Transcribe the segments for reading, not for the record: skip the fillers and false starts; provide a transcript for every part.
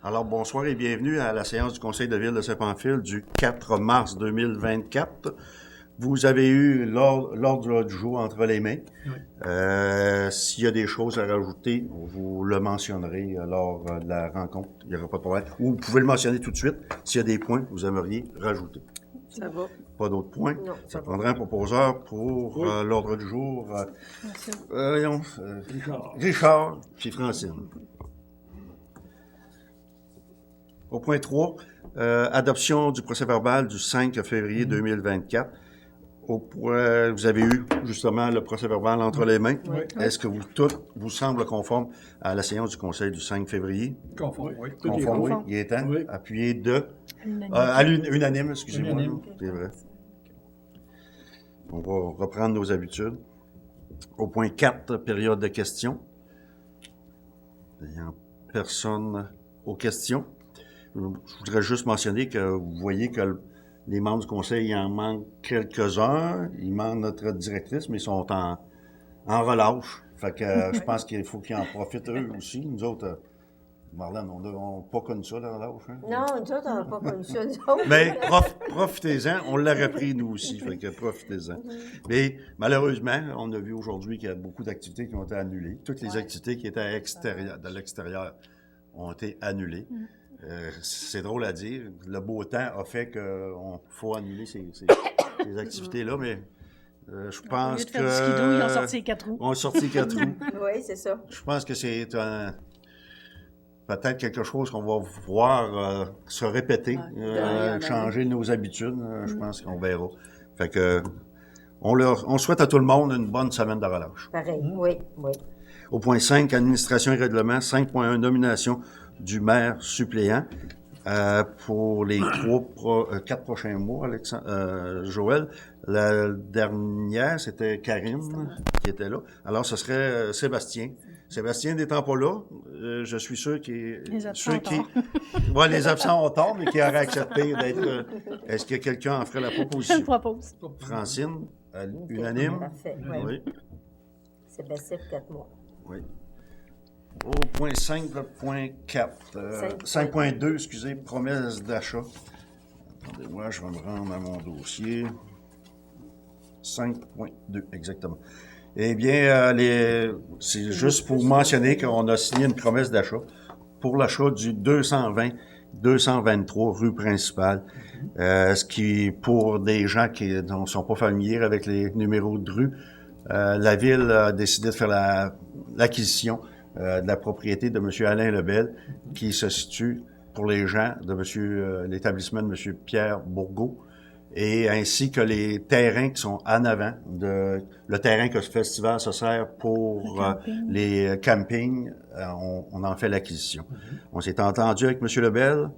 Alors, bonsoir et bienvenue à la séance du Conseil de ville de Saint-Pamphile du 4 mars 2024. Vous avez eu l'ordre du jour entre les mains. Oui. S'il y a des choses à rajouter, vous le mentionnerez lors de la rencontre. Il n'y aura pas de problème. Ou vous pouvez le mentionner tout de suite s'il y a des points que vous aimeriez rajouter. Ça va. Pas d'autres points? Non, Ça va. prendrait un proposeur pour Oui. l'ordre du jour. Richard. Richard puis Francine. Au point 3, adoption du procès-verbal du 5 février 2024. Au point, vous avez eu justement le procès-verbal entre les mains. Oui. Est-ce que tout vous semble conforme à la séance du Conseil du 5 février? Conforme, oui. Tout est Conforme, oui. conforme. Il est temps. Oui. Appuyé de... Unanime. unanime, excusez-moi. Unanime. C'est vrai. On va reprendre nos habitudes. Au point 4, période de questions. Il n'y a personne aux questions. Je voudrais juste mentionner que vous voyez que les membres du conseil, il en manque quelques-uns. Il manque notre directrice, mais ils sont en relâche. Fait que je pense qu'il faut qu'ils en profitent eux aussi. Nous autres, Marlène, on n'a pas connu ça, la relâche. Hein? Non, nous autres, on n'a pas connu ça, nous autres. Mais profitez-en. On l'aurait pris, nous aussi. Fait que profitez-en. Mais malheureusement, on a vu aujourd'hui qu'il y a beaucoup d'activités qui ont été annulées. Toutes les activités qui étaient de l'extérieur ont été annulées. C'est drôle à dire. Le beau temps a fait qu'il faut annuler ces activités-là, mais je pense Au lieu de que... faire du skido, ils ont sorti les 4 roues. On a sorti 4 roues. Oui, c'est ça. Je pense que c'est peut-être quelque chose qu'on va voir se répéter, changer nos habitudes. Je pense qu'on verra. Fait que on souhaite à tout le monde une bonne semaine de relâche. Pareil, oui. Au point 5, administration et règlement. 5.1, nomination du maire suppléant pour les 4 prochains mois, Joël. La dernière, c'était Karine qui était là. Alors, ce serait Sébastien. Sébastien n'étant pas là, je suis sûr qu'il... Les absents ont tort. Ouais, les absents ont tort, mais qui auraient accepté d'être... Est-ce que quelqu'un en ferait la Je le proposition? propose. Francine, unanime? Parfait, oui. Oui. Sébastien, 4 mois. Oui. Au point 5.4, 5.2, excusez, promesse d'achat. Attendez-moi, je vais me rendre à mon dossier. 5.2, exactement. Eh bien, c'est juste pour mentionner qu'on a signé une promesse d'achat pour l'achat du 220-223 rue principale. Ce qui, pour des gens qui ne sont pas familiers avec les numéros de rue, la Ville a décidé de faire l'acquisition de la propriété de M. Alain Lebel, qui se situe pour les gens de l'établissement de M. Pierre Bourgault, et ainsi que les terrains qui sont en avant, le terrain que ce festival se sert pour les campings, on en fait l'acquisition. On s'est entendu avec M. Lebel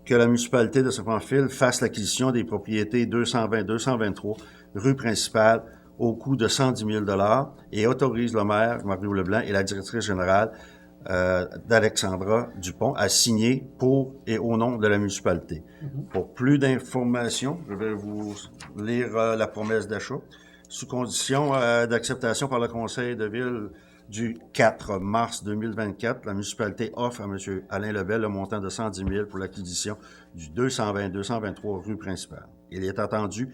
que la municipalité de Saint-Pamphile fasse l'acquisition des propriétés 220-223 rue principale au coût de 110 000 $ et autorise le maire, Mario Leblanc, et la directrice générale d'Alexandra Dupont à signer pour et au nom de la municipalité. Pour plus d'informations, je vais vous lire la promesse d'achat. Sous condition d'acceptation par le Conseil de ville du 4 mars 2024, la municipalité offre à M. Alain Lebel le montant de 110 000 pour l'acquisition du 220-223 rue principale. Il est attendu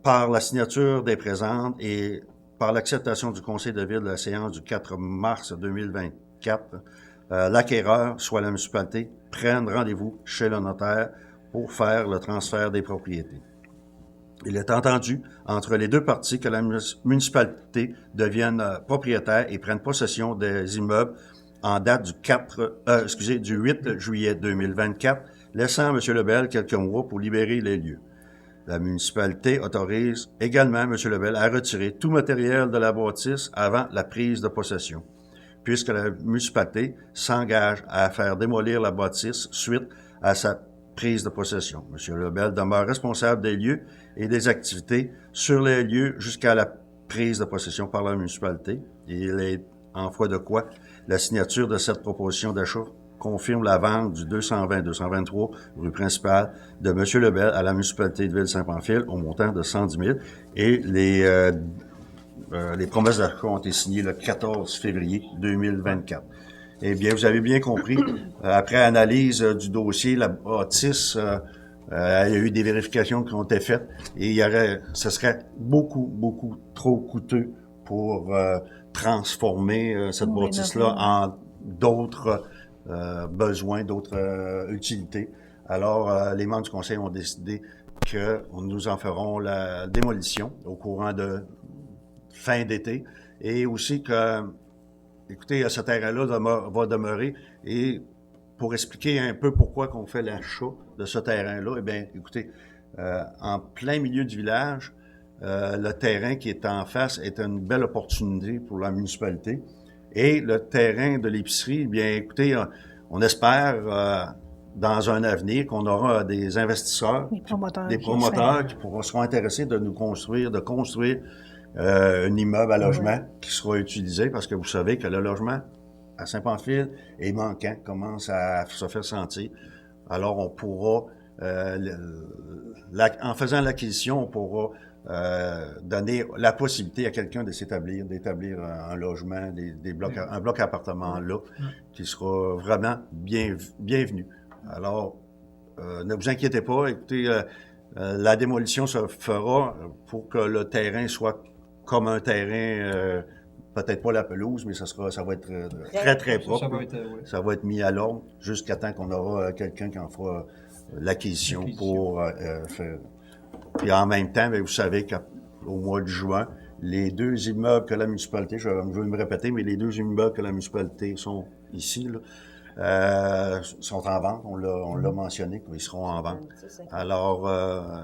par la signature des présentes et par l'acceptation du Conseil de ville de la séance du 4 mars 2024, l'acquéreur, soit la municipalité, prenne rendez-vous chez le notaire pour faire le transfert des propriétés. Il est entendu entre les deux parties que la municipalité devienne propriétaire et prenne possession des immeubles en date du 8 juillet 2024, laissant à M. Lebel quelques mois pour libérer les lieux. La municipalité autorise également M. Lebel à retirer tout matériel de la bâtisse avant la prise de possession, puisque la municipalité s'engage à faire démolir la bâtisse suite à sa prise de possession. M. Lebel demeure responsable des lieux et des activités sur les lieux jusqu'à la prise de possession par la municipalité. Il est en foi de quoi la signature de cette proposition d'achat confirme la vente du 220-223 rue principale de M. Lebel à la municipalité de Ville-Saint-Pamphile au montant de 110 000 et les promesses d'achat ont été signées le 14 février 2024. Eh bien, vous avez bien compris. Après analyse du dossier, la bâtisse, il y a eu des vérifications qui ont été faites et ce serait beaucoup trop coûteux pour transformer cette bâtisse-là en d'autres besoins, d'autres utilités. Alors, les membres du conseil ont décidé que nous en ferons la démolition au courant de fin d'été et aussi que, écoutez, ce terrain-là va demeurer et pour expliquer un peu pourquoi qu'on fait l'achat de ce terrain-là, eh bien, écoutez, en plein milieu du village, le terrain qui est en face est une belle opportunité pour la municipalité. Et le terrain de l'épicerie, eh bien, écoutez, on espère dans un avenir qu'on aura des investisseurs, des promoteurs qui seront intéressés de construire un immeuble à logement qui sera utilisé parce que vous savez que le logement à Saint-Pamphile est manquant, commence à se faire sentir. Alors, on pourra, en faisant l'acquisition, on pourra donner la possibilité à quelqu'un d'établir un logement, un bloc appartement là, qui sera vraiment bienvenu. Alors, ne vous inquiétez pas, écoutez, la démolition se fera pour que le terrain soit comme un terrain, peut-être pas la pelouse, mais ça va être très propre. Ça va être mis à l'ordre jusqu'à temps qu'on aura quelqu'un qui en fera l'acquisition pour faire. Puis en même temps, bien, vous savez qu'au mois de juin, les deux immeubles que la municipalité, je veux me répéter, mais les deux immeubles que la municipalité sont ici, là, sont en vente. On l'a mentionné, qu'ils seront en vente. Alors,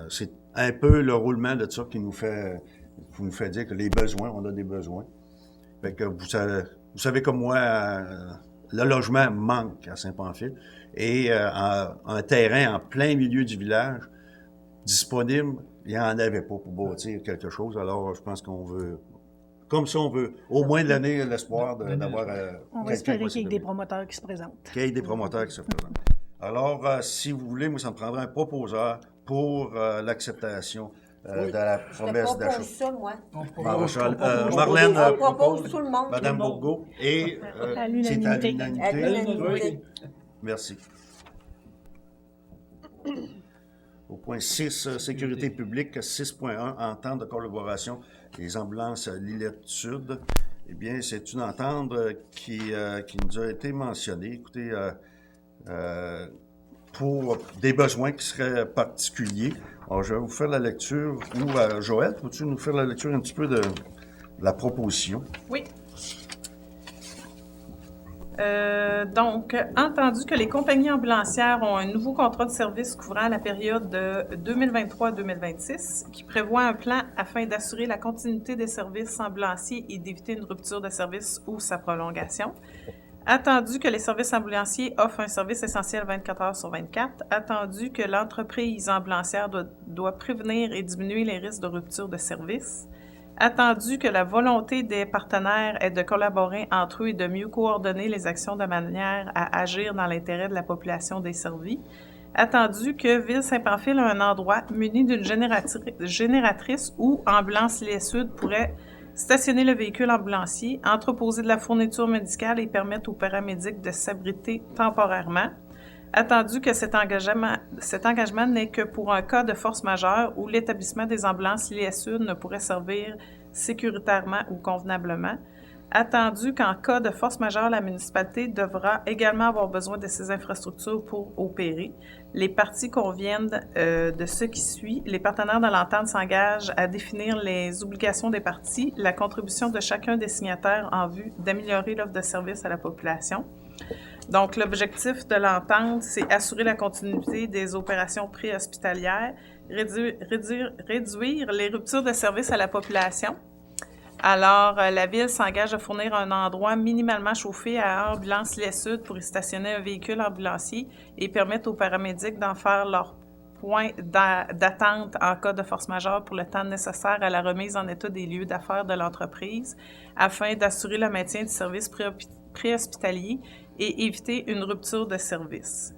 c'est un peu le roulement de ça qui nous fait dire que les besoins, on a des besoins. Fait que vous savez comme moi, le logement manque à Saint-Pamphile et un terrain en plein milieu du village disponible, il n'y en avait pas pour bâtir quelque chose. Alors, je pense qu'on veut, comme ça, on veut au moins de l'année l'espoir d'avoir on va espérer qu'il y ait des promoteurs qui se présentent. Qu'il y ait des promoteurs qui se présentent. Alors, si vous voulez, moi, ça me prendrait un proposeur pour l'acceptation de la promesse d'achat. Je propose ça, moi. Marlène on propose tout le monde. Madame Bourgault, et À c'est à l'unanimité. l'unanimité. Merci. Au point 6, sécurité publique, 6.1, entente de collaboration des ambulances Lillette Sud. Eh bien, c'est une entente qui nous a été mentionnée. Écoutez, pour des besoins qui seraient particuliers. Alors, je vais vous faire la lecture. Ou, Joël, peux-tu nous faire la lecture un petit peu de la proposition? Oui. Donc, entendu que les compagnies ambulancières ont un nouveau contrat de service couvrant la période de 2023 à 2026 qui prévoit un plan afin d'assurer la continuité des services ambulanciers et d'éviter une rupture de service ou sa prolongation. Attendu que les services ambulanciers offrent un service essentiel 24 heures sur 24. Attendu que l'entreprise ambulancière doit prévenir et diminuer les risques de rupture de service. Attendu que la volonté des partenaires est de collaborer entre eux et de mieux coordonner les actions de manière à agir dans l'intérêt de la population desservie. Attendu que Ville-Saint-Pamphile a un endroit muni d'une génératrice où Ambulance Lillette Sud pourrait stationner le véhicule ambulancier, entreposer de la fourniture médicale et permettre aux paramédics de s'abriter temporairement. Attendu que cet engagement n'est que pour un cas de force majeure où l'établissement des ambulances Lillette Sud ne pourrait servir sécuritairement ou convenablement. Attendu qu'en cas de force majeure, la municipalité devra également avoir besoin de ces infrastructures pour opérer. Les parties conviennent de ce qui suit. Les partenaires de l'entente s'engagent à définir les obligations des parties, la contribution de chacun des signataires en vue d'améliorer l'offre de service à la population. Donc, l'objectif de l'entente, c'est assurer la continuité des opérations préhospitalières, réduire les ruptures de service à la population. Alors, la Ville s'engage à fournir un endroit minimalement chauffé à Ambulance Lillette Sud pour y stationner un véhicule ambulancier et permettre aux paramédics d'en faire leur point d'attente en cas de force majeure pour le temps nécessaire à la remise en état des lieux d'affaires de l'entreprise afin d'assurer le maintien du service préhospitalier et éviter une rupture de service.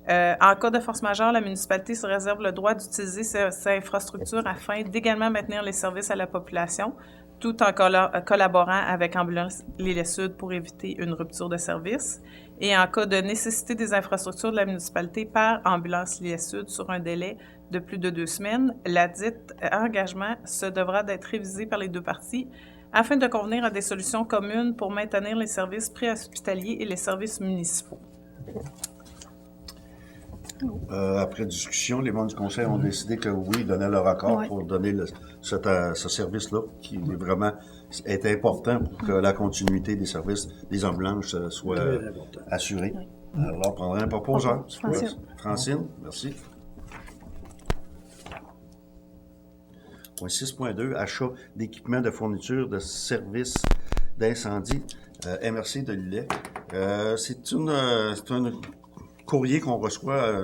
En cas de force majeure, la municipalité se réserve le droit d'utiliser ces infrastructures afin d'également maintenir les services à la population. tout en collaborant avec Ambulance L'Île Sud pour éviter une rupture de service. Et en cas de nécessité des infrastructures de la municipalité par Ambulance L'Île Sud sur un délai de plus de 2 semaines, ladite engagement se devra d'être révisé par les deux parties afin de convenir à des solutions communes pour maintenir les services préhospitaliers et les services municipaux. Après discussion, les membres du conseil ont décidé que oui, ils donnaient leur accord pour donner ce service-là, qui est vraiment est important pour que la continuité des services des ambulances soit assurée. Alors, on prendrait un proposeur. Francine, merci. Point 6.2, achat d'équipements de fourniture de services d'incendie MRC de Lillet. C'est un courrier qu'on reçoit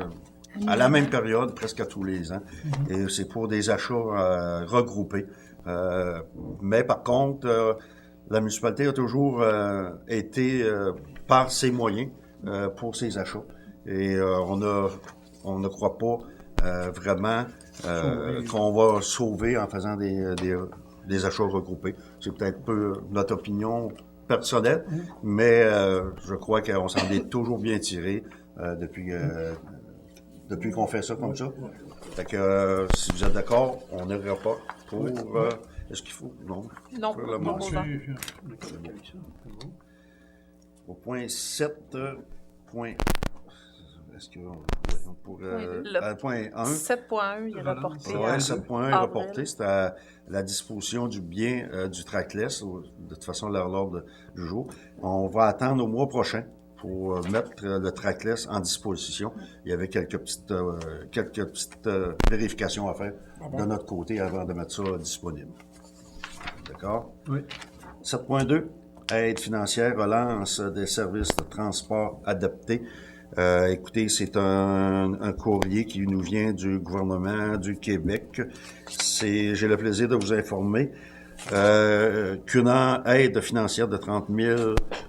à la même période, presque à tous les ans. Et c'est pour des achats regroupés. Mais par contre, la municipalité a toujours été par ses moyens pour ses achats. Et on ne croit pas vraiment qu'on va sauver en faisant des achats regroupés. C'est peut-être peu notre opinion personnelle, mais je crois qu'on s'en est toujours bien tiré depuis qu'on fait ça comme ça. Fait que si vous êtes d'accord, on n'ira pas pour... est-ce qu'il faut? Non. Non, pour le non, moment. non. Au point 7, point... Est-ce que... Pour, Le point 1... 7.1, il est reporté. Oui, à 7.1 est avril. reporté. C'est à la disposition du bien du trackless, de toute façon, l'ordre du jour. On va attendre au mois prochain pour mettre le trackless en disposition. Il y avait quelques petites vérifications à faire de notre côté avant de mettre ça disponible. D'accord? Oui. 7.2, aide financière, relance des services de transport adaptés. Écoutez, c'est un courrier qui nous vient du gouvernement du Québec. J'ai le plaisir de vous informer qu'une aide financière de 30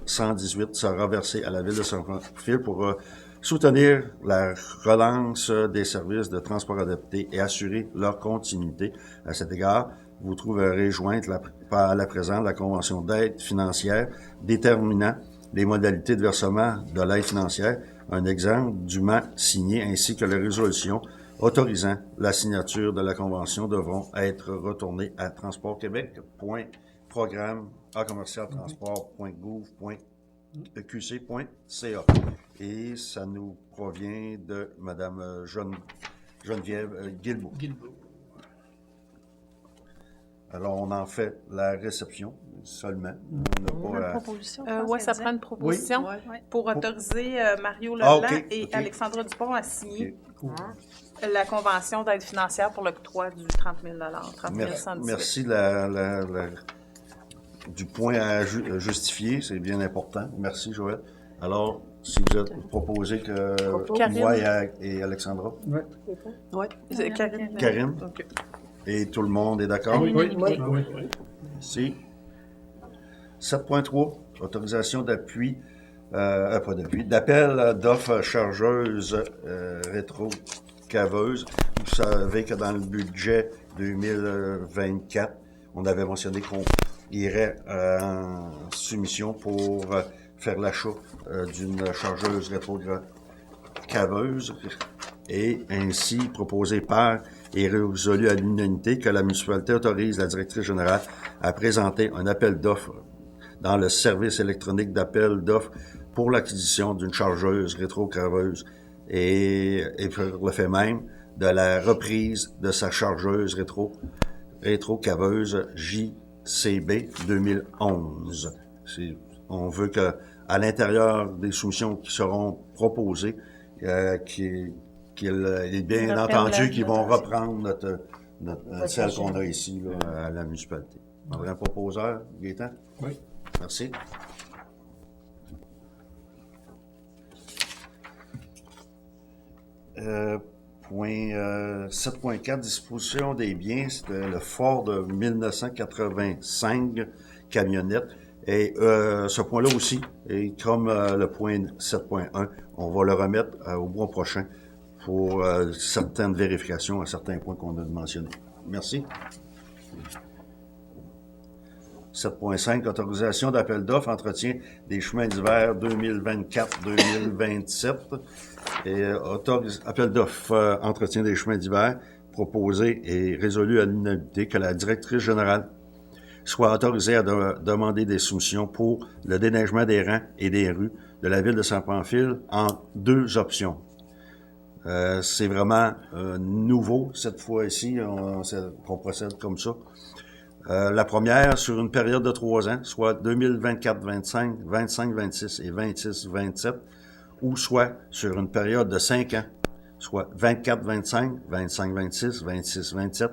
118 sera versée à la ville de Saint-Fil pour soutenir la relance des services de transport adaptés et assurer leur continuité. À cet égard, vous trouverez jointe à la présente la convention d'aide financière déterminant les modalités de versement de l'aide financière, un exemple dûment signé ainsi que les résolutions autorisant la signature de la convention devront être retournées à Transport Québec. Programme transport.gouv.qc.ca. Et ça nous provient de Mme Geneviève Guilbeault. Alors, on en fait la réception seulement. On n'a pas proposition. Oui, ça prend une proposition Ouais. pour autoriser Mario Leblanc OK, et OK. Alexandra Dupont à signer OK. la convention d'aide financière pour l'octroi du 30 000 30 118. Merci du point à justifier, c'est bien important. Merci, Joël. Alors, si vous êtes proposé que Karine. moi et Alexandra, Oui, c'est Karine. Karine, OK. et tout le monde est d'accord? Oui, oui. Oui. Oui. Merci. 7.3, autorisation d'appui, pas d'appui, d'appel d'offres chargeuses rétro-caveuses. Vous savez que dans le budget 2024, on avait mentionné qu'on irait en soumission pour faire l'achat d'une chargeuse rétro-caveuse et ainsi proposé par et résolu à l'unanimité que la municipalité autorise la directrice générale à présenter un appel d'offres dans le service électronique d'appel d'offres pour l'acquisition d'une chargeuse rétro-caveuse et pour le fait même de la reprise de sa chargeuse rétro-caveuse JCB 2011. On veut que, à l'intérieur des soumissions qui seront proposées, qu'il est bien entendu qu'ils vont reprendre celle qu'on a ici là, à la municipalité. On aurait un proposeur, Gaétan? Oui. Merci. Point 7.4, disposition des biens, c'était le Ford de 1985 camionnette. Et ce point-là aussi, et comme le point 7.1, on va le remettre au mois prochain pour certaines vérifications à certains points qu'on a mentionnés. Merci. 7.5, autorisation d'appel d'offres, entretien des chemins d'hiver 2024-2027. Et appel d'offres, entretien des chemins d'hiver, proposé et résolu à l'unanimité que la directrice générale soit autorisée à demander des soumissions pour le déneigement des rangs et des rues de la ville de Saint-Pamphile en 2 options. C'est vraiment nouveau cette fois-ci, qu'on procède comme ça. La première, sur une période de 3 ans, soit 2024-25, 25-26 et 26-27, ou soit sur une période de 5 ans, soit 24-25, 25-26, 26-27,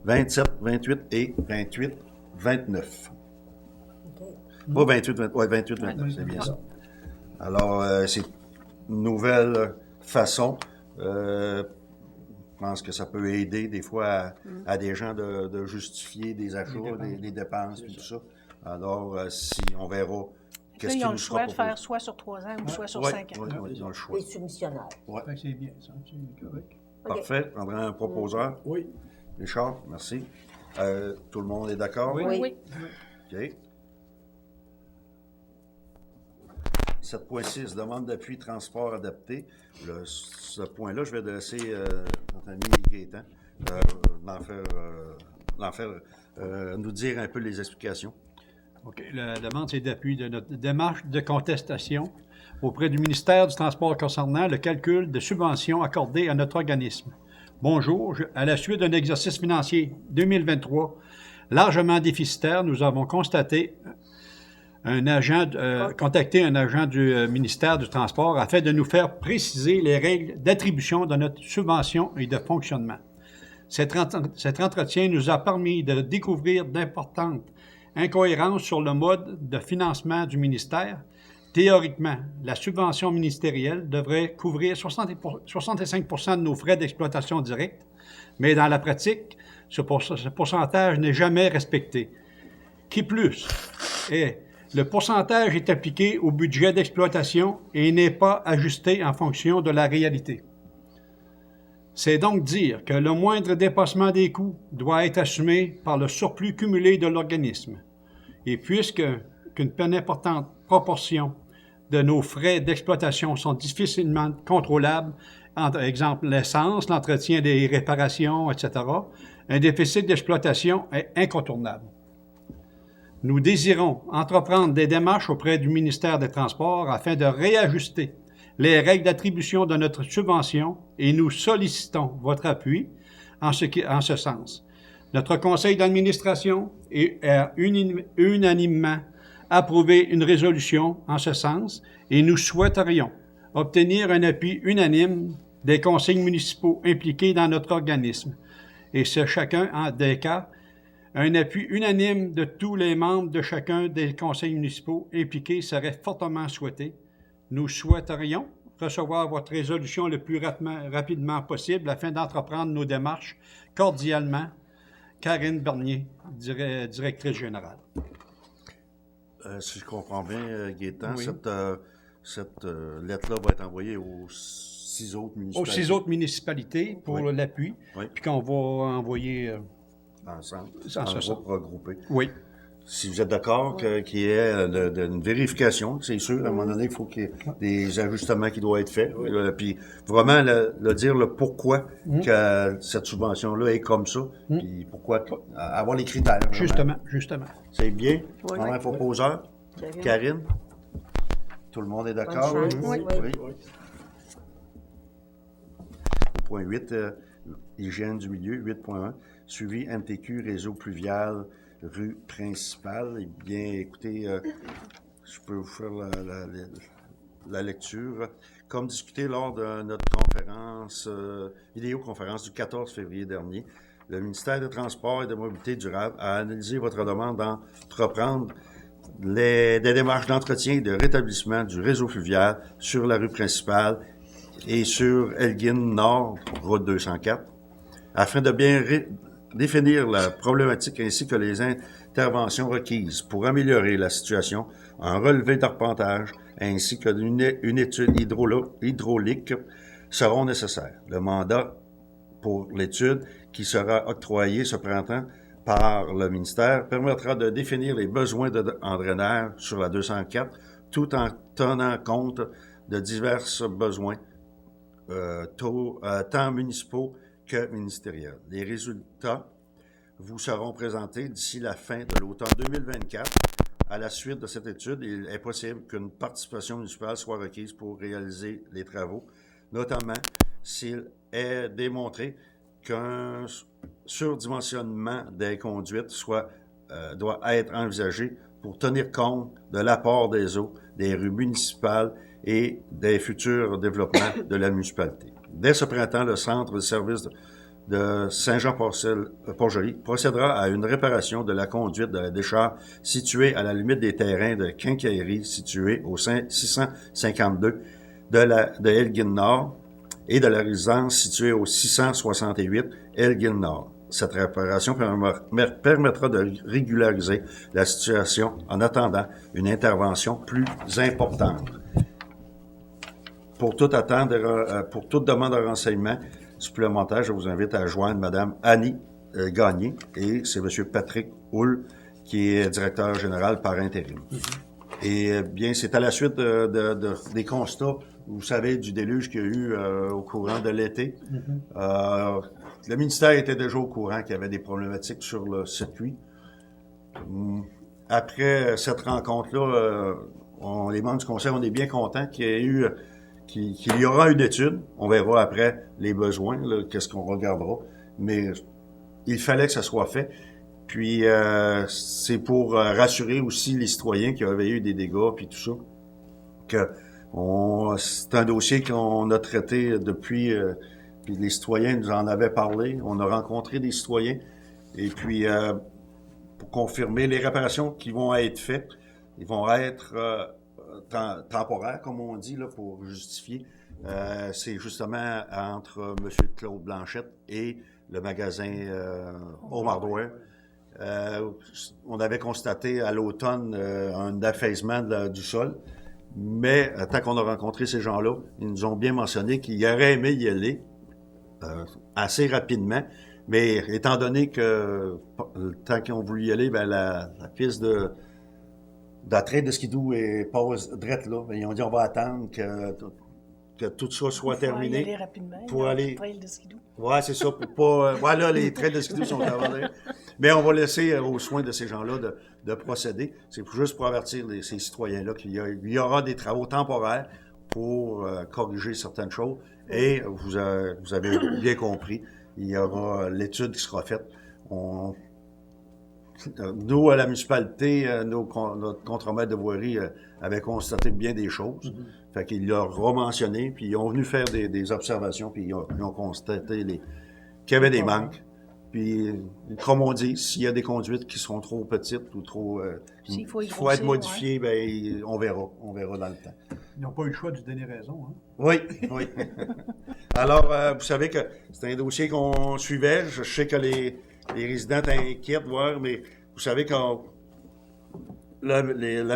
27-28 et 28-29. Pas 28-29, ouais, 28-29, c'est bien ça. Alors, c'est une nouvelle façon. Je pense que ça peut aider des fois à des gens de justifier des achats, des dépenses et tout ça. Alors, si on verra qu'est-ce Ils qui ont nous le sera choix de faire proposé. soit sur 3 ans ou soit sur Ouais, 5 ans. ouais, ils ont le choix. Les soumissionnaires. Ouais. Fait que c'est bien, ça. C'est correct. OK. Parfait. On prend un proposeur. Oui. Richard, merci. Tout le monde est d'accord? Oui. Oui. OK. 7.6, demande d'appui transport adapté. Ce point-là, je vais laisser notre ami Gaétan nous dire un peu les explications. OK. La demande, c'est d'appui de notre démarche de contestation auprès du ministère du Transport concernant le calcul de subventions accordées à notre organisme. Bonjour. À la suite d'un exercice financier 2023 largement déficitaire, nous avons contacté un agent du ministère du Transport afin de nous faire préciser les règles d'attribution de notre subvention et de fonctionnement. Cet entretien nous a permis de découvrir d'importantes incohérences sur le mode de financement du ministère. Théoriquement, la subvention ministérielle devrait couvrir 65 % de nos frais d'exploitation directs, mais dans la pratique, ce pourcentage n'est jamais respecté. Qui plus est, le pourcentage est appliqué au budget d'exploitation et n'est pas ajusté en fonction de la réalité. C'est donc dire que le moindre dépassement des coûts doit être assumé par le surplus cumulé de l'organisme. Et qu'une importante proportion de nos frais d'exploitation sont difficilement contrôlables, par exemple l'essence, l'entretien des réparations, etc., un déficit d'exploitation est incontournable. Nous désirons entreprendre des démarches auprès du ministère des Transports afin de réajuster les règles d'attribution de notre subvention et nous sollicitons votre appui en ce sens. Notre conseil d'administration a unanimement approuvé une résolution en ce sens et nous souhaiterions obtenir un appui unanime des conseils municipaux impliqués dans notre organisme. Et c'est chacun des cas, un appui unanime de tous les membres de chacun des conseils municipaux impliqués serait fortement souhaité. Nous souhaiterions recevoir votre résolution le plus rapidement possible afin d'entreprendre nos démarches cordialement. Karine Bernier, directrice générale. Si je comprends bien, Gaétan, Oui. cette lettre-là va être envoyée aux 6 autres municipalités. Aux 6 autres municipalités pour Oui. l'appui, Oui. puis qu'on va envoyer... Ensemble, Sans en ce groupe regroupé. Oui. Si vous êtes d'accord qu'il y ait une vérification, c'est sûr, à un moment donné, il faut qu'il y ait des ajustements qui doivent être faits. Puis vraiment dire le pourquoi que cette subvention-là est comme ça, puis pourquoi avoir les critères. Vraiment. Justement. C'est bien. Oui. On a un proposeur. Karine? Tout le monde est d'accord? Bonne chance. Oui. Point 8, hygiène du milieu, 8.1, suivi MTQ, réseau pluvial, rue principale. Eh bien, écoutez, je peux vous faire la lecture. Comme discuté lors de notre conférence, vidéoconférence du 14 février dernier, le ministère des Transports et de Mobilité durable a analysé votre demande d'entreprendre des démarches d'entretien et de rétablissement du réseau fluvial sur la rue principale et sur Elgin Nord, route 204, afin de bien définir la problématique ainsi que les interventions requises pour améliorer la situation, un relevé d'arpentage ainsi qu'une étude hydraulique seront nécessaires. Le mandat pour l'étude qui sera octroyé ce printemps par le ministère permettra de définir les besoins en drainage sur la 204 tout en tenant compte de divers besoins, tant municipaux que ministériels. Les résultats vous seront présentés d'ici la fin de l'automne 2024. À la suite de cette étude, il est possible qu'une participation municipale soit requise pour réaliser les travaux, notamment s'il est démontré qu'un surdimensionnement des conduites doit être envisagé pour tenir compte de l'apport des eaux des rues municipales et des futurs développements de la municipalité. Dès ce printemps, le centre de services de Saint-Jean-Port-Joli procédera à une réparation de la conduite de la décharge située à la limite des terrains de quincaillerie situés au 652 de Elgin-Nord et de la résidence située au 668 Elgin-Nord. Cette réparation permettra de régulariser la situation en attendant une intervention plus importante. Pour toute demande de renseignement supplémentaire, je vous invite à joindre Mme Annie Gagné et c'est M. Patrick Houle qui est directeur général par intérim. Et bien, c'est à la suite des constats, vous savez, du déluge qu'il y a eu au courant de l'été. Le ministère était déjà au courant qu'il y avait des problématiques sur le circuit. Après cette rencontre-là, les membres du conseil, on est bien contents qu'il y aura une étude. On verra après les besoins, qu'est-ce qu'on regardera. Mais il fallait que ça soit fait. Puis, c'est pour rassurer aussi les citoyens qui avaient eu des dégâts, puis tout ça, que c'est un dossier qu'on a traité depuis, puis les citoyens nous en avaient parlé. On a rencontré des citoyens. Et puis, pour confirmer, les réparations qui vont être faites, ils vont être temporaires, comme on dit, là, pour justifier. C'est justement entre M. Claude Blanchette et le magasin Home Hardware. On avait constaté à l'automne un affaissement du sol, mais tant qu'on a rencontré ces gens-là, ils nous ont bien mentionné qu'ils auraient aimé y aller assez rapidement, mais étant donné que le temps qu'ils ont voulu y aller, ben la piste d'attraite de skidoo est pas drette là. Ils ont dit on va attendre que tout ça soit terminé. Aller rapidement. Pour aller. Trail de skidoo. Ouais, c'est ça. Pour pas. Voilà, les trails de skidoo sont abandonnés. Mais on va laisser aux soins de ces gens-là de procéder. C'est juste pour avertir ces citoyens-là qu'il y aura des travaux temporaires pour corriger certaines choses. Et vous avez bien compris, il y aura l'étude qui sera faite. Nous, à la municipalité, notre contremaître de voirie avait constaté bien des choses. Fait qu'il l'a rementionné, puis ils ont venu faire des observations, puis ils ont constaté qu'il y avait des manques. Puis, comme on dit, s'il y a des conduites qui sont trop petites ou trop... S'il faut être modifiées, ben, on verra dans le temps. Ils n'ont pas eu le choix de donner raison. Hein? Oui. Alors, vous savez que c'est un dossier qu'on suivait. Je sais que les résidents t'inquiètent, mais vous savez que la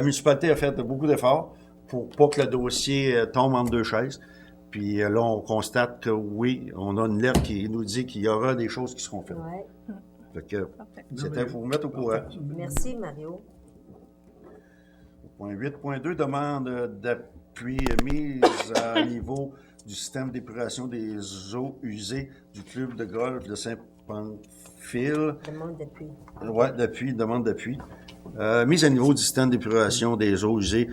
municipalité a fait beaucoup d'efforts pour pas que le dossier tombe entre deux chaises. Puis là, on constate que oui, on a une lettre qui nous dit qu'il y aura des choses qui seront faites. Ouais. Fait que c'était pour vous mettre au courant. Merci, Mario. Point 8.2, demande d'appui mise à niveau du système d'épuration des eaux usées du club de golf de Saint-Pamphile. Demande d'appui. Oui, demande d'appui. Mise à niveau du système d'épuration des eaux usées,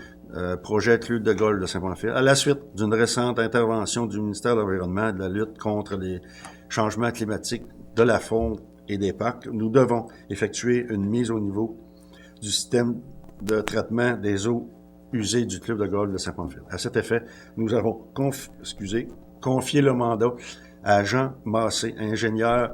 projet club de golf de Saint-Pamphile. À la suite d'une récente intervention du ministère de l'Environnement et de la lutte contre les changements climatiques de la faune et des parcs, nous devons effectuer une mise au niveau du système de traitement des eaux usées du club de golf de Saint-Pamphile. À cet effet, nous avons confié le mandat à Jean Massé, ingénieur,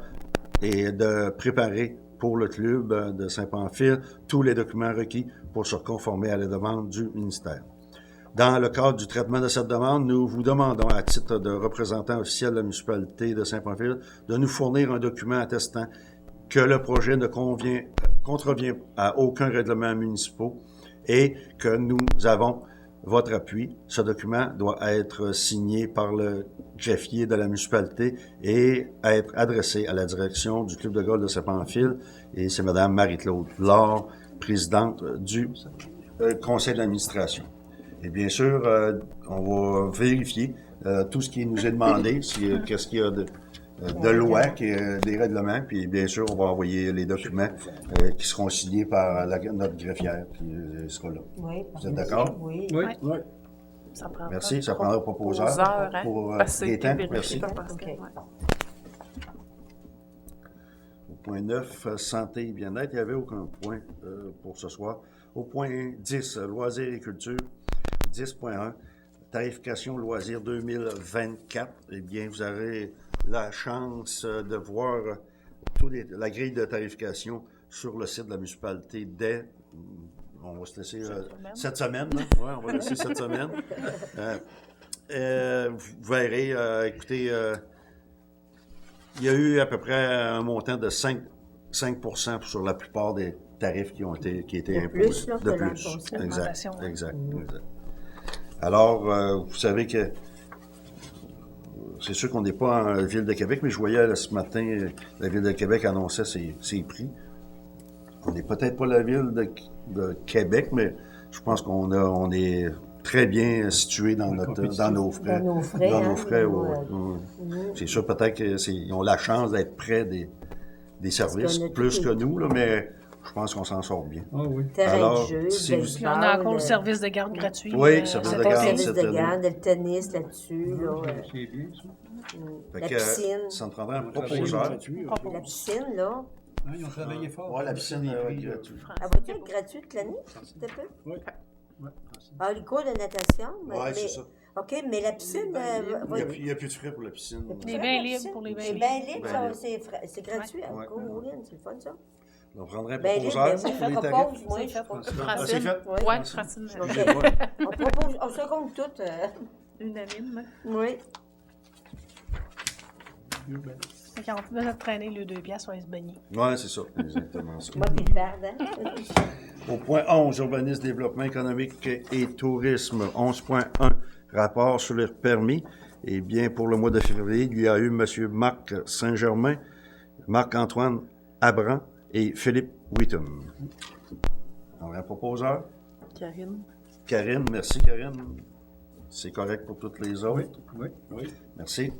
et de préparer pour le club de Saint-Pamphile tous les documents requis pour se conformer à la demande du ministère. Dans le cadre du traitement de cette demande, nous vous demandons, à titre de représentant officiel de la municipalité de Saint-Pamphile, de nous fournir un document attestant que le projet ne contrevient à aucun règlement municipal et que nous avons votre appui. Ce document doit être signé par le greffier de la municipalité et être adressé à la direction du Club de golf de Saint-Pamphile. Et c'est Mme Marie-Claude Laure, présidente du conseil d'administration. Et bien sûr, on va vérifier tout ce qui nous est demandé, qu'est-ce qu'il y a de loi, des règlements, puis bien sûr, on va envoyer les documents qui seront signés par notre greffière qui sera là. Oui. Vous êtes d'accord? Oui. Oui. Ça prend Merci, ça prendra proposeur. Hein? Pour Parce que c'est Gaétan, vérifié merci. par Pascal, OK. ouais. Au point 9, santé et bien-être, il n'y avait aucun point pour ce soir. Au point 10, loisirs et culture, 10.1, tarification loisirs 2024. Eh bien, vous aurez la chance de voir la grille de tarification sur le site de la municipalité dès, on va se laisser cette semaine. Oui, on va laisser cette semaine. Vous verrez, écoutez, il y a eu à peu près un montant de 5% sur la plupart des tarifs qui étaient De imposés. plus, là, que l'an passé. Exact, Augmentation, ouais. exact. Alors, vous savez que c'est sûr qu'on n'est pas en Ville de Québec, mais je voyais ce matin, la Ville de Québec annonçait ses prix. On n'est peut-être pas la Ville de Québec, mais je pense qu'on est très bien situé dans nos frais. Dans nos frais, Dans nos hein, frais, ouais. C'est sûr, peut-être qu'ils ont la chance d'être près des services, qu'on a plus tout que les- nous, là, mais je pense qu'on s'en sort bien. Ah oui. Terrain Alors, de jeu, si vous- Puis on a encore le service de garde gratuit. Oui, service de cet garde, été. service cette de année. garde, le tennis là-dessus, là, C'est bien, ça. Fait la que, piscine. ça me prendrait un On travaille proposeur. là-dessus, La piscine, là, hein, ils ont travaillé fort. Ouais, la piscine, Des ouais, prix, gratuit. elle va-tu être gratuite toute l'année, s'il te plaît? Oui. Ah, les cours de natation? Ouais, c'est ça. OK, mais la piscine, Il n'y a plus de frais pour la piscine. Les bains libres pour les bains Les libres. bains libres, Bains ça, libres. c'est gratuit. Ouais. Corinne, c'est le fun, ça. On prendrait un Bains libres, proposeur ben, pour les on tarifs. propose, moi, C'est je fait. propose. Ah, c'est Francine. fait? Oui. Ouais, Francine, OK. On propose, on se compte toutes. unanime. Oui. Fait qu'on peut besoin de traîner les 2 piastres, on va se baigner. Oui, c'est ça. Exactement ça. Moi, puis le perdant. Au point 11, urbanisme, développement économique et tourisme. 11.1, rapport sur les permis. Eh bien, pour le mois de février, il y a eu M. Marc Saint-Germain, Marc-Antoine Abran et Philippe Wheaton. On a un proposeur? Karine. Karine, merci Karine. C'est correct pour toutes les autres? Oui. Merci.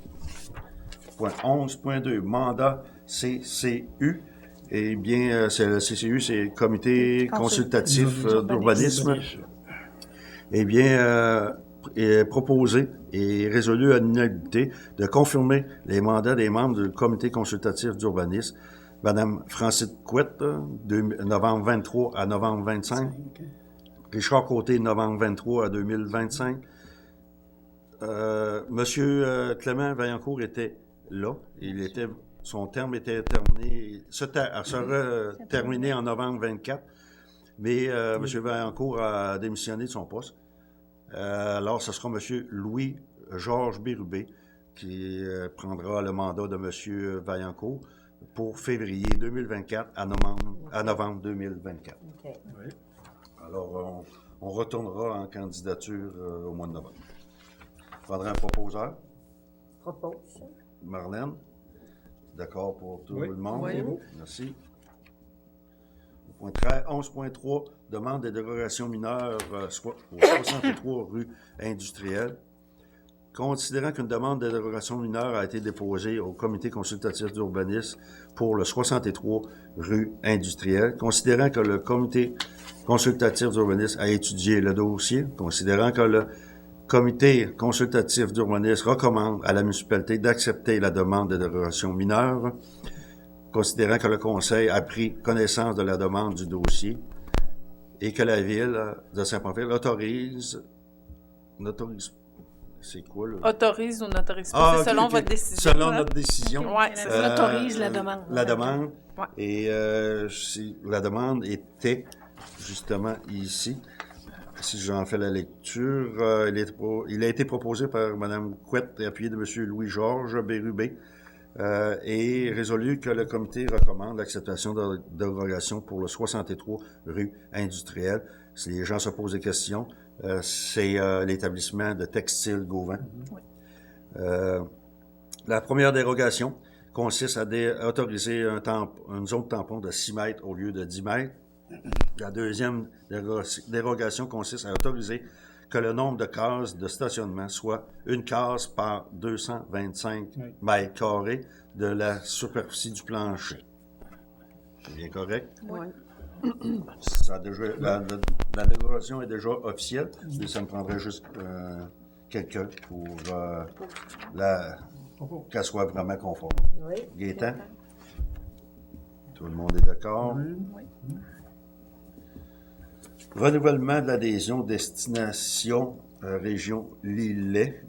Point 11.2, mandat CCU. Eh bien, le CCU, c'est le Comité consultatif d'urbanisme. Eh bien, est proposé et résolu à l'unanimité de confirmer les mandats des membres du Comité consultatif d'urbanisme. Madame Francine Couette, de novembre 23 à novembre 25. Richard Côté, novembre 23 à 2025. Monsieur Clément Vaillancourt était là. Son terme était terminé, sera terminé en novembre 24, mais monsieur Vaillancourt a démissionné de son poste. Alors, ce sera monsieur Louis-Georges Bérubé qui prendra le mandat de monsieur Vaillancourt pour février 2024 à novembre 2024. OK. Alors, on retournera en candidature au mois de novembre. Faudrait un proposeur. Propose. Marlène, d'accord pour tout Oui. le monde? Oui. Merci. Au point 13, 11.3, demande de dérogation mineure au 63 rue industrielle. Considérant qu'une demande de dérogation mineure a été déposée au comité consultatif d'urbanisme pour le 63 rue industrielle, considérant que le comité consultatif d'urbanisme a étudié le dossier, considérant que le comité consultatif d'urbanisme recommande à la municipalité d'accepter la demande de dérogation mineure, considérant que le conseil a pris connaissance de la demande du dossier et que la ville de Saint-Pamphile autorise, c'est quoi là? Autorise ou n'autorise pas, c'est ok, selon ok. votre décision. Selon hein? notre décision. Ouais, c'est On ça. autorise la demande. La demande. Ouais. Et la demande était justement ici. Si j'en fais la lecture, il a été proposé par Mme Couette et appuyé de M. Louis-Georges Bérubé et résolu que le comité recommande l'acceptation de dérogation pour le 63 rue industrielle. Si les gens se posent des questions, c'est l'établissement de textile Gauvin. Oui. La première dérogation consiste à autoriser une zone tampon de 6 mètres au lieu de 10 mètres. La deuxième dérogation consiste à autoriser que le nombre de cases de stationnement soit une case par 225 mètres carrés de la superficie du plancher. C'est bien correct? Oui. Ça a déjà, la dérogation est déjà officielle, mais ça me prendrait juste quelqu'un pour qu'elle soit vraiment conforme. Oui. Gaétan? Tout le monde est d'accord? Oui. Renouvellement de l'adhésion destination région Lillet.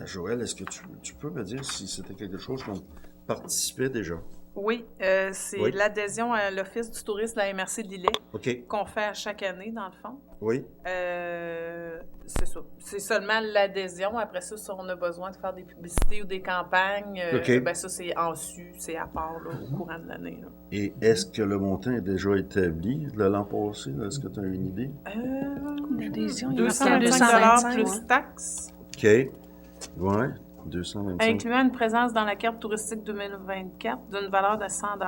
Joël, est-ce que tu peux me dire si c'était quelque chose qu'on participait déjà? Oui, c'est Oui. l'adhésion à l'Office du tourisme de la MRC de Lillet OK. qu'on fait à chaque année, dans le fond. Oui. C'est ça. C'est seulement l'adhésion. Après ça, si on a besoin de faire des publicités ou des campagnes, OK. ben ça, c'est en su, c'est à part là, au courant de l'année. là. Et est-ce que le montant est déjà établi de l'an passé? Là? Est-ce que tu as une idée? L'adhésion, il y a marqué 225 225 plus ouais. taxes, OK. Ouais. 225. incluant une présence dans la carte touristique 2024 d'une valeur de 100 $.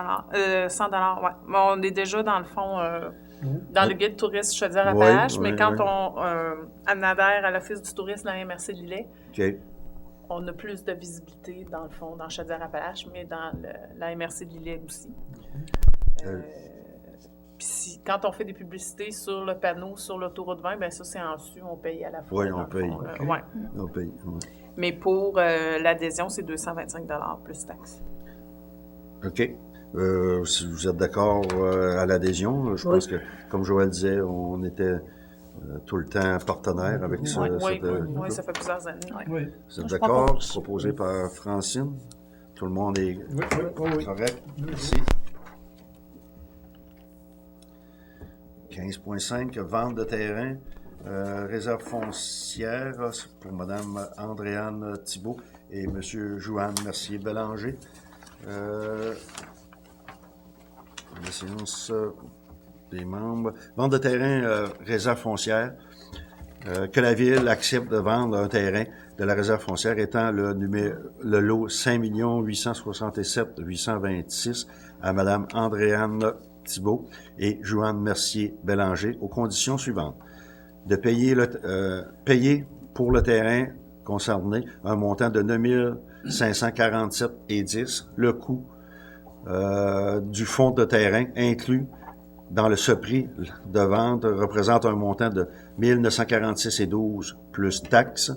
Ouais. Mais on est déjà, dans le fond, dans le guide touriste Chaudière-Appalaches, mais quand on adhère à l'Office du tourisme de la MRC de Lillet, OK. on a plus de visibilité, dans le fond, dans Chaudière-Appalaches, mais dans la MRC de Lillet aussi. Puis quand on fait des publicités sur le panneau, sur l'autoroute 20, bien ça, c'est en su, on paye à la fois. Oui, on paye. Ouais. On paye. Ouais. Mais pour l'adhésion, c'est 225 $ plus taxes. OK. Si vous êtes d'accord à l'adhésion, je pense que, comme Joël disait, on était tout le temps partenaire avec ce. Oui, ça fait plusieurs années. Oui. Vous êtes Je d'accord? propose. Proposé par Francine. Tout le monde est Oui. correct? Merci. 15.5, vente de terrain, réserve foncière pour Mme Andréane Thibault et M. Joanne Mercier-Bélanger. La séance des membres. Vente de terrain, réserve foncière. Que la Ville accepte de vendre un terrain de la réserve foncière étant le lot 5 867 826 à Mme Andréane Thibault et Joanne Mercier-Bélanger aux conditions suivantes. De payer pour le terrain concerné un montant de 9 547,10 le coût du fonds de terrain inclus dans ce prix de vente représente un montant de 1 946,12 plus taxes.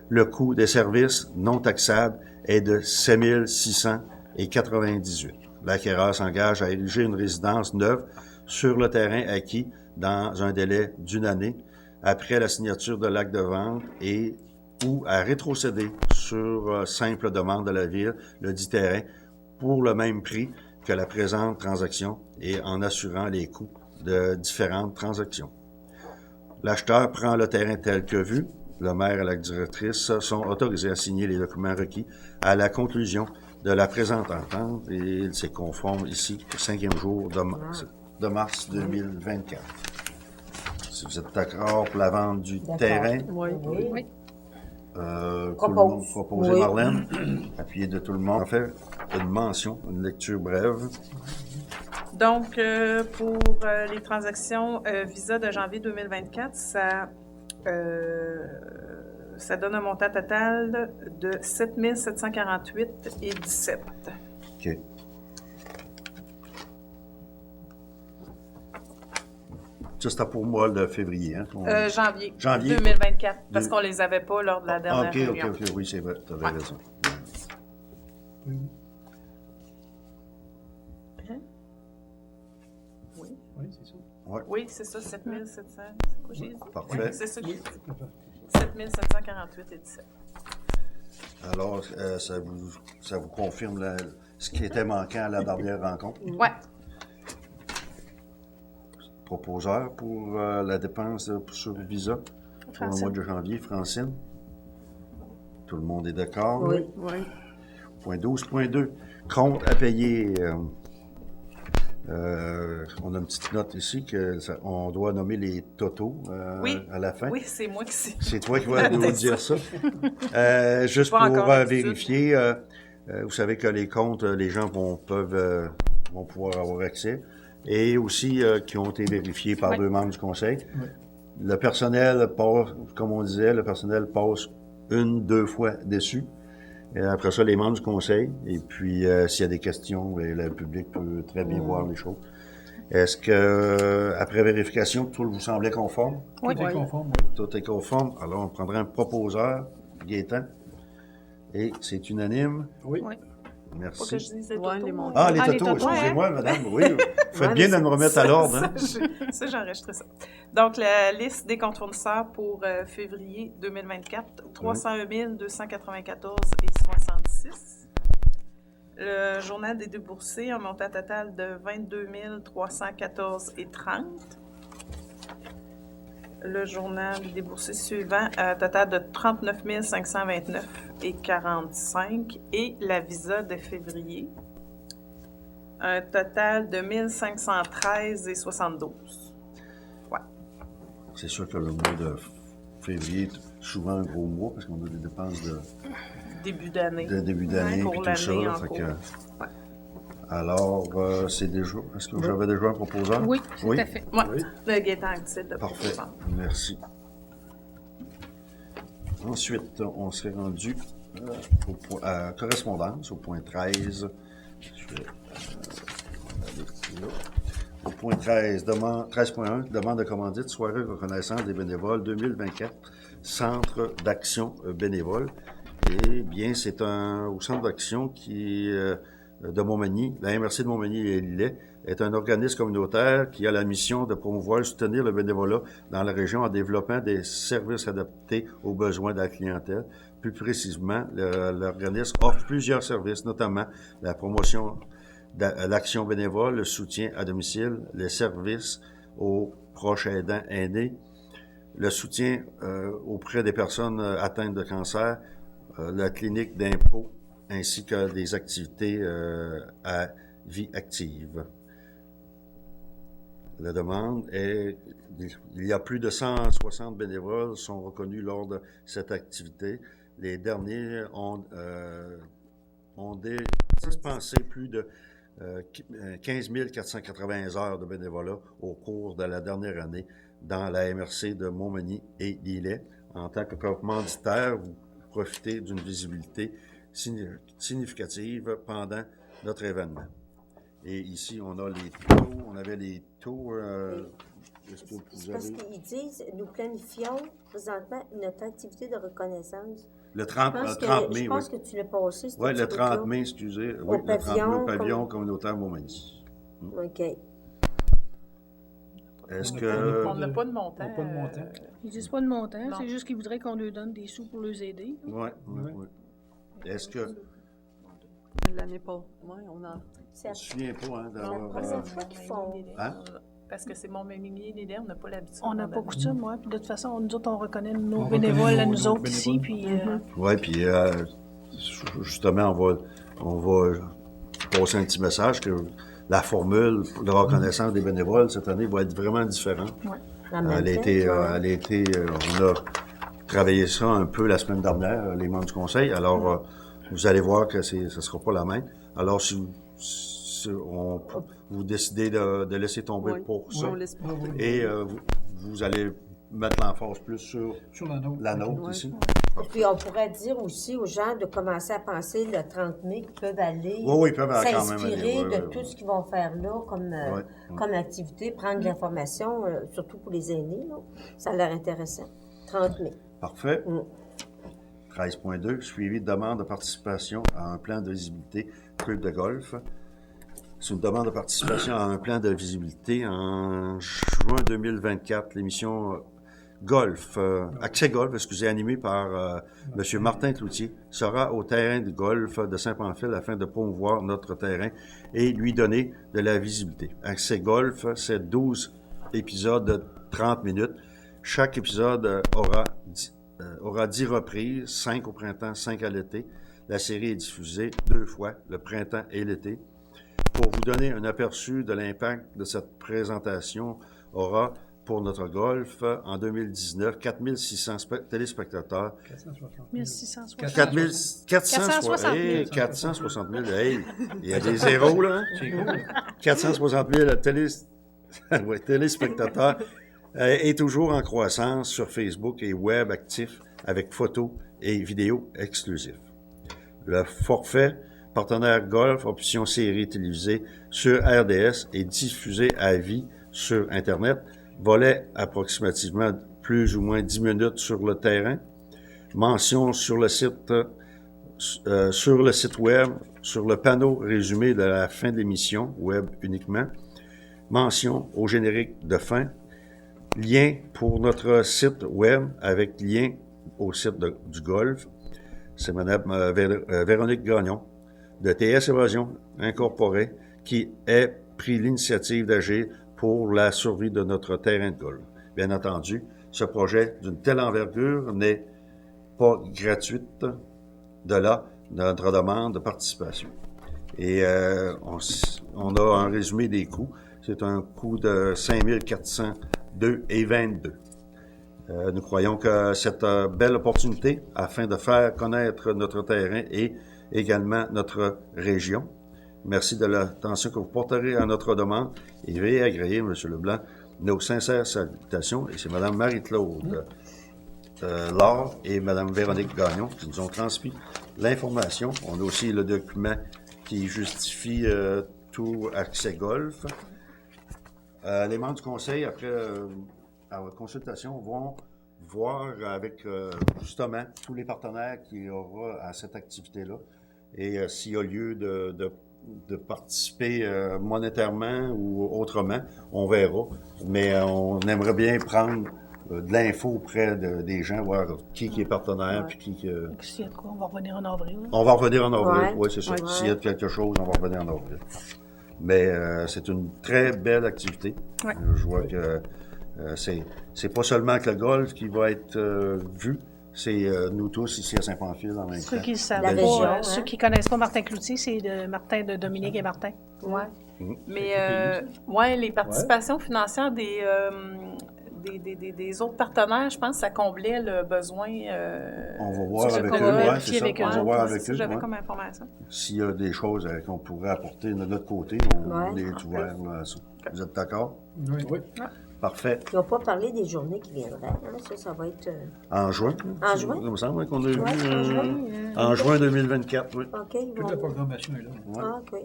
Le coût des services non taxables est de 7 698. L'acquéreur s'engage à ériger une résidence neuve sur le terrain acquis dans un délai d'1 année après la signature de l'acte de vente et ou à rétrocéder sur simple demande de la Ville le dit terrain pour le même prix que la présente transaction et en assurant les coûts de différentes transactions. L'acheteur prend le terrain tel que vu. Le maire et la directrice sont autorisés à signer les documents requis à la conclusion de la présente entente et il s'est conforme ici au 5e jour de mars 2024. Si vous êtes d'accord pour la vente du terrain, Oui. Oui. tout le monde proposé Marlène, appuyé de tout le monde. En fait, une mention, une lecture brève. Donc, pour les transactions Visa de janvier 2024, ça donne un montant total de 7 748,17. OK. Ça, c'était pour moi le février. Hein, Janvier Janvier. 2024, parce qu'on les avait pas lors de la dernière OK, réunion. OK, oui, c'est vrai, tu avais raison. Oui. Oui, c'est ça. Oui, c'est ça, 7 700. C'est quoi j'ai dit? Parfait. C'est ça que j'ai dit. 7 748,17. Alors, ça vous confirme ce qui était manquant à la dernière rencontre? Ouais. Proposeur pour la dépense sur Visa pour le mois de janvier, Francine. Tout le monde est d'accord? Oui. Oui. Point 12.2. Compte à payer. On a une petite note ici qu'on doit nommer les totaux Oui. à la fin. Oui, c'est moi qui sais. C'est toi qui vas nous dire ça. Juste Pas pour encore l'habitude. vérifier, vous savez que les comptes, les gens vont pouvoir avoir accès et aussi qui ont été vérifiés par Oui. 2 membres du conseil. Oui. Le personnel passe, comme on disait, le personnel passe 1-2 fois dessus. Et après ça, les membres du conseil. Et puis, s'il y a des questions, le public peut très bien voir les choses. Est-ce que, après vérification, tout vous semblait conforme? Tout est conforme, oui. Tout est conforme. Alors, on prendra un proposeur, Gaétan. Et c'est unanime. Oui. Oui. Pas Merci. que je dise les Ouais, totaux. les montants. Ah, les Ah, les totaux, totaux, excusez-moi, madame. Oui, vous faites Ouais, bien mais de me remettre à l'ordre. Hein? Ça, j'ai enregistré ça. Donc, la liste des comptes fournisseurs pour février 2024, 301 294,66. Le journal des déboursés, un montant total de 22 314,30. Le journal des déboursés suivant, un total de 39 529,45. Et la visa de février, un total de 1513,72. C'est sûr que le mois de février est souvent un gros mois parce qu'on a des dépenses de Début d'année. début d'année Pour et tout ça. l'année en Fait cours. que- Alors, c'est déjà. Est-ce que j'avais déjà un proposeur? Oui, tout à fait. Ouais, Oui. le Gaétan décide de Parfait. proposer. Merci. Ensuite, on serait rendu à correspondance, au point 13. Je vais aller là. Au point 13, 13.1, demande de commandite, soirée reconnaissance des bénévoles 2024, centre d'action bénévole. Eh bien, c'est au centre d'action qui de Montmagny, la MRC de Montmagny et Lillet, est un organisme communautaire qui a la mission de promouvoir et soutenir le bénévolat dans la région en développant des services adaptés aux besoins de la clientèle. Plus précisément, l'organisme offre plusieurs services, notamment la promotion de l'action bénévole, le soutien à domicile, les services aux proches aidants aidés, le soutien auprès des personnes atteintes de cancer, la clinique d'impôt, ainsi que des activités à vie active. La demande est, il y a plus de 160 bénévoles sont reconnus lors de cette activité. Les derniers ont dispensé plus de 15 480 heures de bénévolat au cours de la dernière année dans la MRC de Montmagny et Lillet. En tant que commanditaire, vous profitez d'une visibilité significative pendant notre événement. Et ici, on a les taux. On avait les taux. Est-ce que vous C'est parce avez... qu'ils disent, nous planifions présentement notre activité de reconnaissance. Le 30 mai, Je pense oui. que tu l'as passé, ce Oui, le truc-là. 30 mai, excusez. Oui, le 30 mai au pavillon communautaire Montmagny. OK. Est-ce On que... On n'a pas de montant. On n'a pas de montant. Ils disent pas de montant, Non. c'est juste qu'ils voudraient qu'on leur donne des sous pour les aider. Oui, oui, oui. Est-ce que... L'année pas. Oui, on a. C'est Je me souviens pas, hein, la d'avoir... prochaine fois qu'ils font. Hein? Parce que c'est Montmagny et Lillet, on n'a pas l'habitude. On n'a d'en pas donner. coutume, moi. Puis de toute façon, nous autres, on reconnaît nos On bénévoles reconnaît à nos- nous nos autres ici. bénévoles. Puis Oui, puis justement, on va passer un petit message que la formule de reconnaissance des bénévoles cette année va être vraiment différente. En même Elle a temps, été, ouais. on a travaillé ça un peu la semaine dernière, les membres du conseil. Alors, vous allez voir que ce ne sera pas la même. Alors, si vous décidez de laisser tomber Oui. pour ça, On laisse pas. et vous allez mettre l'emphase plus sur Sur la nôtre. la nôtre Ouais. ici. Et puis, on pourrait dire aussi aux gens de commencer à penser le 30 mai qu'ils peuvent aller Oui, ils peuvent quand même aller. s'inspirer Oui, de oui, tout oui. ce qu'ils vont faire là Ouais. comme activité, prendre de l'information, surtout pour les aînés. Là. Ça a l'air intéressant. 30 mai. Parfait. Mm. 13.2, suivi de demande de participation à un plan de visibilité club de golf. C'est une demande de participation à un plan de visibilité en juin 2024. L'émission Golf, Accès Golf, excusez, animée par M. Martin Cloutier, sera au terrain de golf de Saint-Pamphile afin de promouvoir notre terrain et lui donner de la visibilité. Accès Golf, c'est 12 épisodes de 30 minutes. Chaque épisode aura 10 reprises, 5 au printemps, 5 à l'été. La série est diffusée 2 fois, le printemps et l'été. Pour vous donner un aperçu de l'impact de cette présentation aura pour notre golf en 2019 4600 téléspectateurs. 1660. 460 000. Hey, il y a des zéros, là. Hein? 460 000 ouais, téléspectateurs est toujours en croissance sur Facebook et web actif avec photos et vidéos exclusives. Le forfait partenaire golf option série télévisée sur RDS est diffusé à vie sur Internet. Volet approximativement plus ou moins 10 minutes sur le terrain. Mention sur le site web, sur le panneau résumé de la fin de l'émission, web uniquement. Mention au générique de fin. Lien pour notre site web avec lien au site du golf. C'est Mme Véronique Gagnon de TS Évasion Incorporée qui a pris l'initiative d'agir pour la survie de notre terrain de golf. Bien entendu, ce projet d'une telle envergure n'est pas gratuite, de là notre demande de participation. Et on a un résumé des coûts. C'est un coût de 5 402,22. Nous croyons que cette belle opportunité, afin de faire connaître notre terrain et également notre région. Merci de l'attention que vous porterez à notre demande et veuillez agréer, M. Leblanc, nos sincères salutations. Et c'est Mme Marie-Claude Laure et Mme Véronique Gagnon qui nous ont transmis l'information. On a aussi le document qui justifie tout accès golf. Les membres du conseil, après à votre consultation, vont voir avec justement tous les partenaires qu'il y aura à cette activité-là et s'il y a lieu de participer monétairement ou autrement, on verra. Mais on aimerait bien prendre de l'info auprès des gens, voir qui est partenaire, puis qui... S'il y a de quoi, on va revenir en avril. On va revenir en avril, Ouais. oui, c'est ça. Ouais. S'il y a quelque chose, on va revenir en avril. Mais c'est une très belle activité. Ouais. Je vois que c'est pas seulement que le golf qui va être vu, c'est nous tous ici à Saint-Pamphile en même Ceux temps. qui ne savent La pas, région, ceux hein. qui connaissent pas Martin Cloutier, c'est Martin de Dominique et Martin. Ouais. Mhm. Mais les participations financières des autres partenaires, je pense que ça comblait le besoin. On va voir c'est avec ça, eux, on va ouais, vérifier c'est ça. avec eux. On va voir C'est avec ça eux. que j'avais Ouais. comme information. S'il y a des choses qu'on pourrait apporter de notre côté, on Ouais. est ouvert là, à ça. Vous êtes d'accord? Oui. Parfait. Ils n'ont pas parlé des journées qui viendraient. Hein? Ça va être... En juin? En juin? Il me semble qu'on a vu Ouais, en juin. en juin 2024, oui. OK, ils Toute la vont... programmation est là. Ouais. Ah, OK.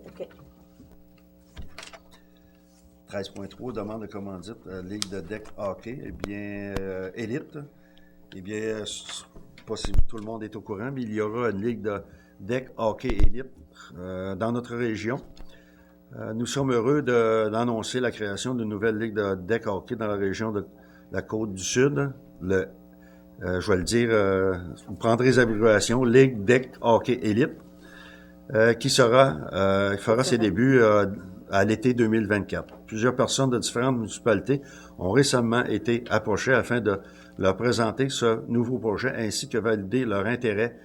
13.3, demande de commandite, Ligue de deck hockey, eh bien, élite. Eh bien, pas si tout le monde est au courant, mais il y aura une Ligue de deck hockey élite dans notre région. Nous sommes heureux d'annoncer la création d'une nouvelle Ligue de deck hockey dans la région de la Côte-du-Sud. Je vais le dire, vous prendrez les abréviations, Ligue deck hockey élite, qui fera ses débuts à l'été 2024. Plusieurs personnes de différentes municipalités ont récemment été approchées afin de leur présenter ce nouveau projet ainsi que valider leur intérêt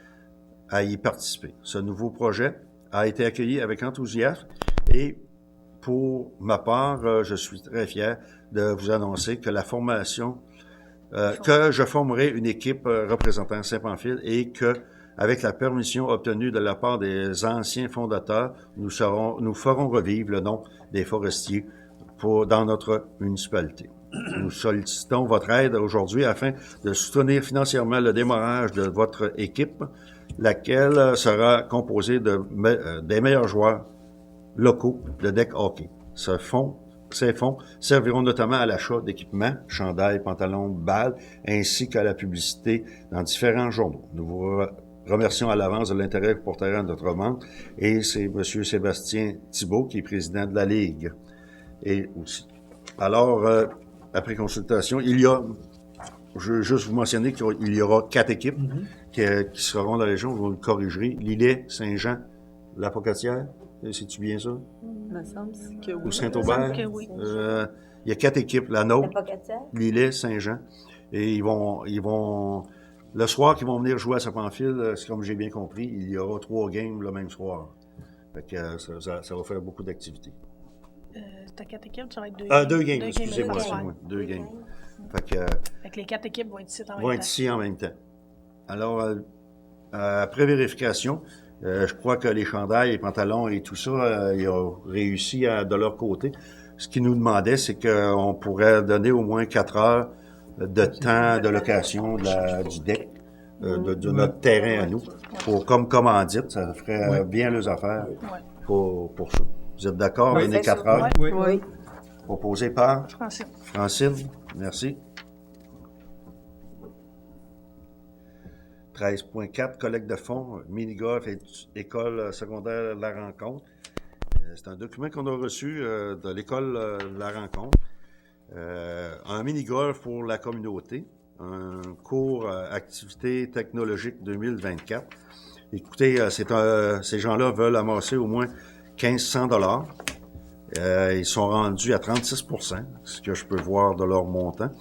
à y participer. Ce nouveau projet a été accueilli avec enthousiasme et pour ma part, je suis très fier de vous annoncer que que je formerai une équipe représentant Saint-Pamphile et que avec la permission obtenue de la part des anciens fondateurs, nous ferons revivre le nom des forestiers dans notre municipalité. Nous sollicitons votre aide aujourd'hui afin de soutenir financièrement le démarrage de votre équipe, laquelle sera composée des meilleurs joueurs locaux de deck hockey. Ces fonds serviront notamment à l'achat d'équipements, chandails, pantalons, balles, ainsi qu'à la publicité dans différents journaux. Nous vous remercions à l'avance de l'intérêt que vous porterez à notre demande. Et c'est M. Sébastien Thibault, qui est président de la Ligue. Et aussi. Alors, après consultation, je veux juste vous mentionner qu'il y aura 4 équipes qui seront dans la région, vous le corrigerez. Lillet, Saint-Jean, La Pocatière, c'est-tu bien ça? Il me semble que oui. Ou Saint-Aubert? que oui. Il y a 4 équipes, la La nôtre, Pocatière? Lillet, Saint-Jean. Et ils vont le soir qu'ils vont venir jouer à Saint-Pamphile, c'est comme j'ai bien compris, il y aura 3 games le même soir. Fait que ça va faire beaucoup d'activités. T'as 4 équipes, ça va être 2 Deux games, excusez-moi, games. c'est moi. 2 games. Fait que Fait que les 4 équipes vont être ici en même vont temps. être ici en même temps. Alors, après vérification, je crois que les chandails, les pantalons et tout ça, ils ont réussi de leur côté. Ce qu'ils nous demandaient, c'est qu'on pourrait donner au moins 4 heures de temps de location du deck, de notre terrain à nous, comme commandite. Ça ferait bien les affaires pour ça. Vous êtes d'accord? Oui, Donner c'est 4 ça. heures? Oui. Oui. Proposé par Francine. Francine. Merci. 13.4, collecte de fonds, mini-golf et école secondaire La Rencontre. C'est un document qu'on a reçu de l'école La Rencontre. Un mini-golf pour la communauté, un cours activité technologique 2024. Écoutez, ces gens-là veulent amasser au moins 1500 $. Ils sont rendus à 36%, ce que je peux voir de leur montant.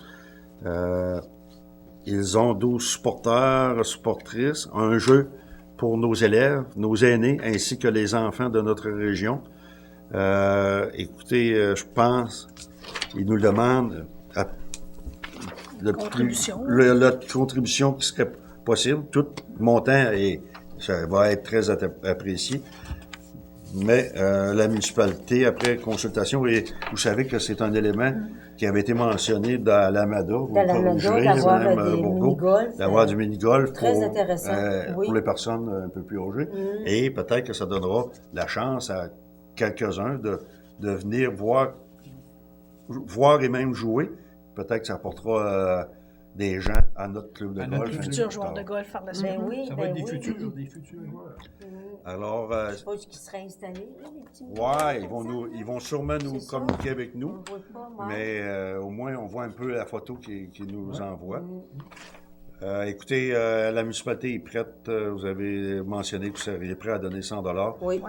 Ils ont 12 supporters, supportrices, un jeu pour nos élèves, nos aînés, ainsi que les enfants de notre région. Écoutez, je pense, ils nous le demandent Contribution. La contribution qui serait possible. Tout montant, et ça va être très apprécié. Mais la municipalité, après consultation, et vous savez que c'est un élément qui avait été mentionné dans l'AMADA. Dans l'AMADA, d'avoir des mini-golf. D'avoir du mini-golf Très intéressant, oui. pour les personnes un peu plus âgées. Et peut-être que ça donnera la chance à quelques-uns de venir voir et même jouer. Peut-être que ça apportera des gens à notre club de golf. Les futurs joueurs de golf par la suite. Ben oui, Ça va être des futurs joueurs. Alors, je suppose qu'ils seraient installés, là, les petits ils vont sûrement nous C'est ça. communiquer avec nous. On voit pas, moi. Mais au moins, on voit un peu la photo qu'ils nous envoient. Écoutez, la municipalité est prête. Vous avez mentionné que vous seriez prêt à donner 100 $. Oui.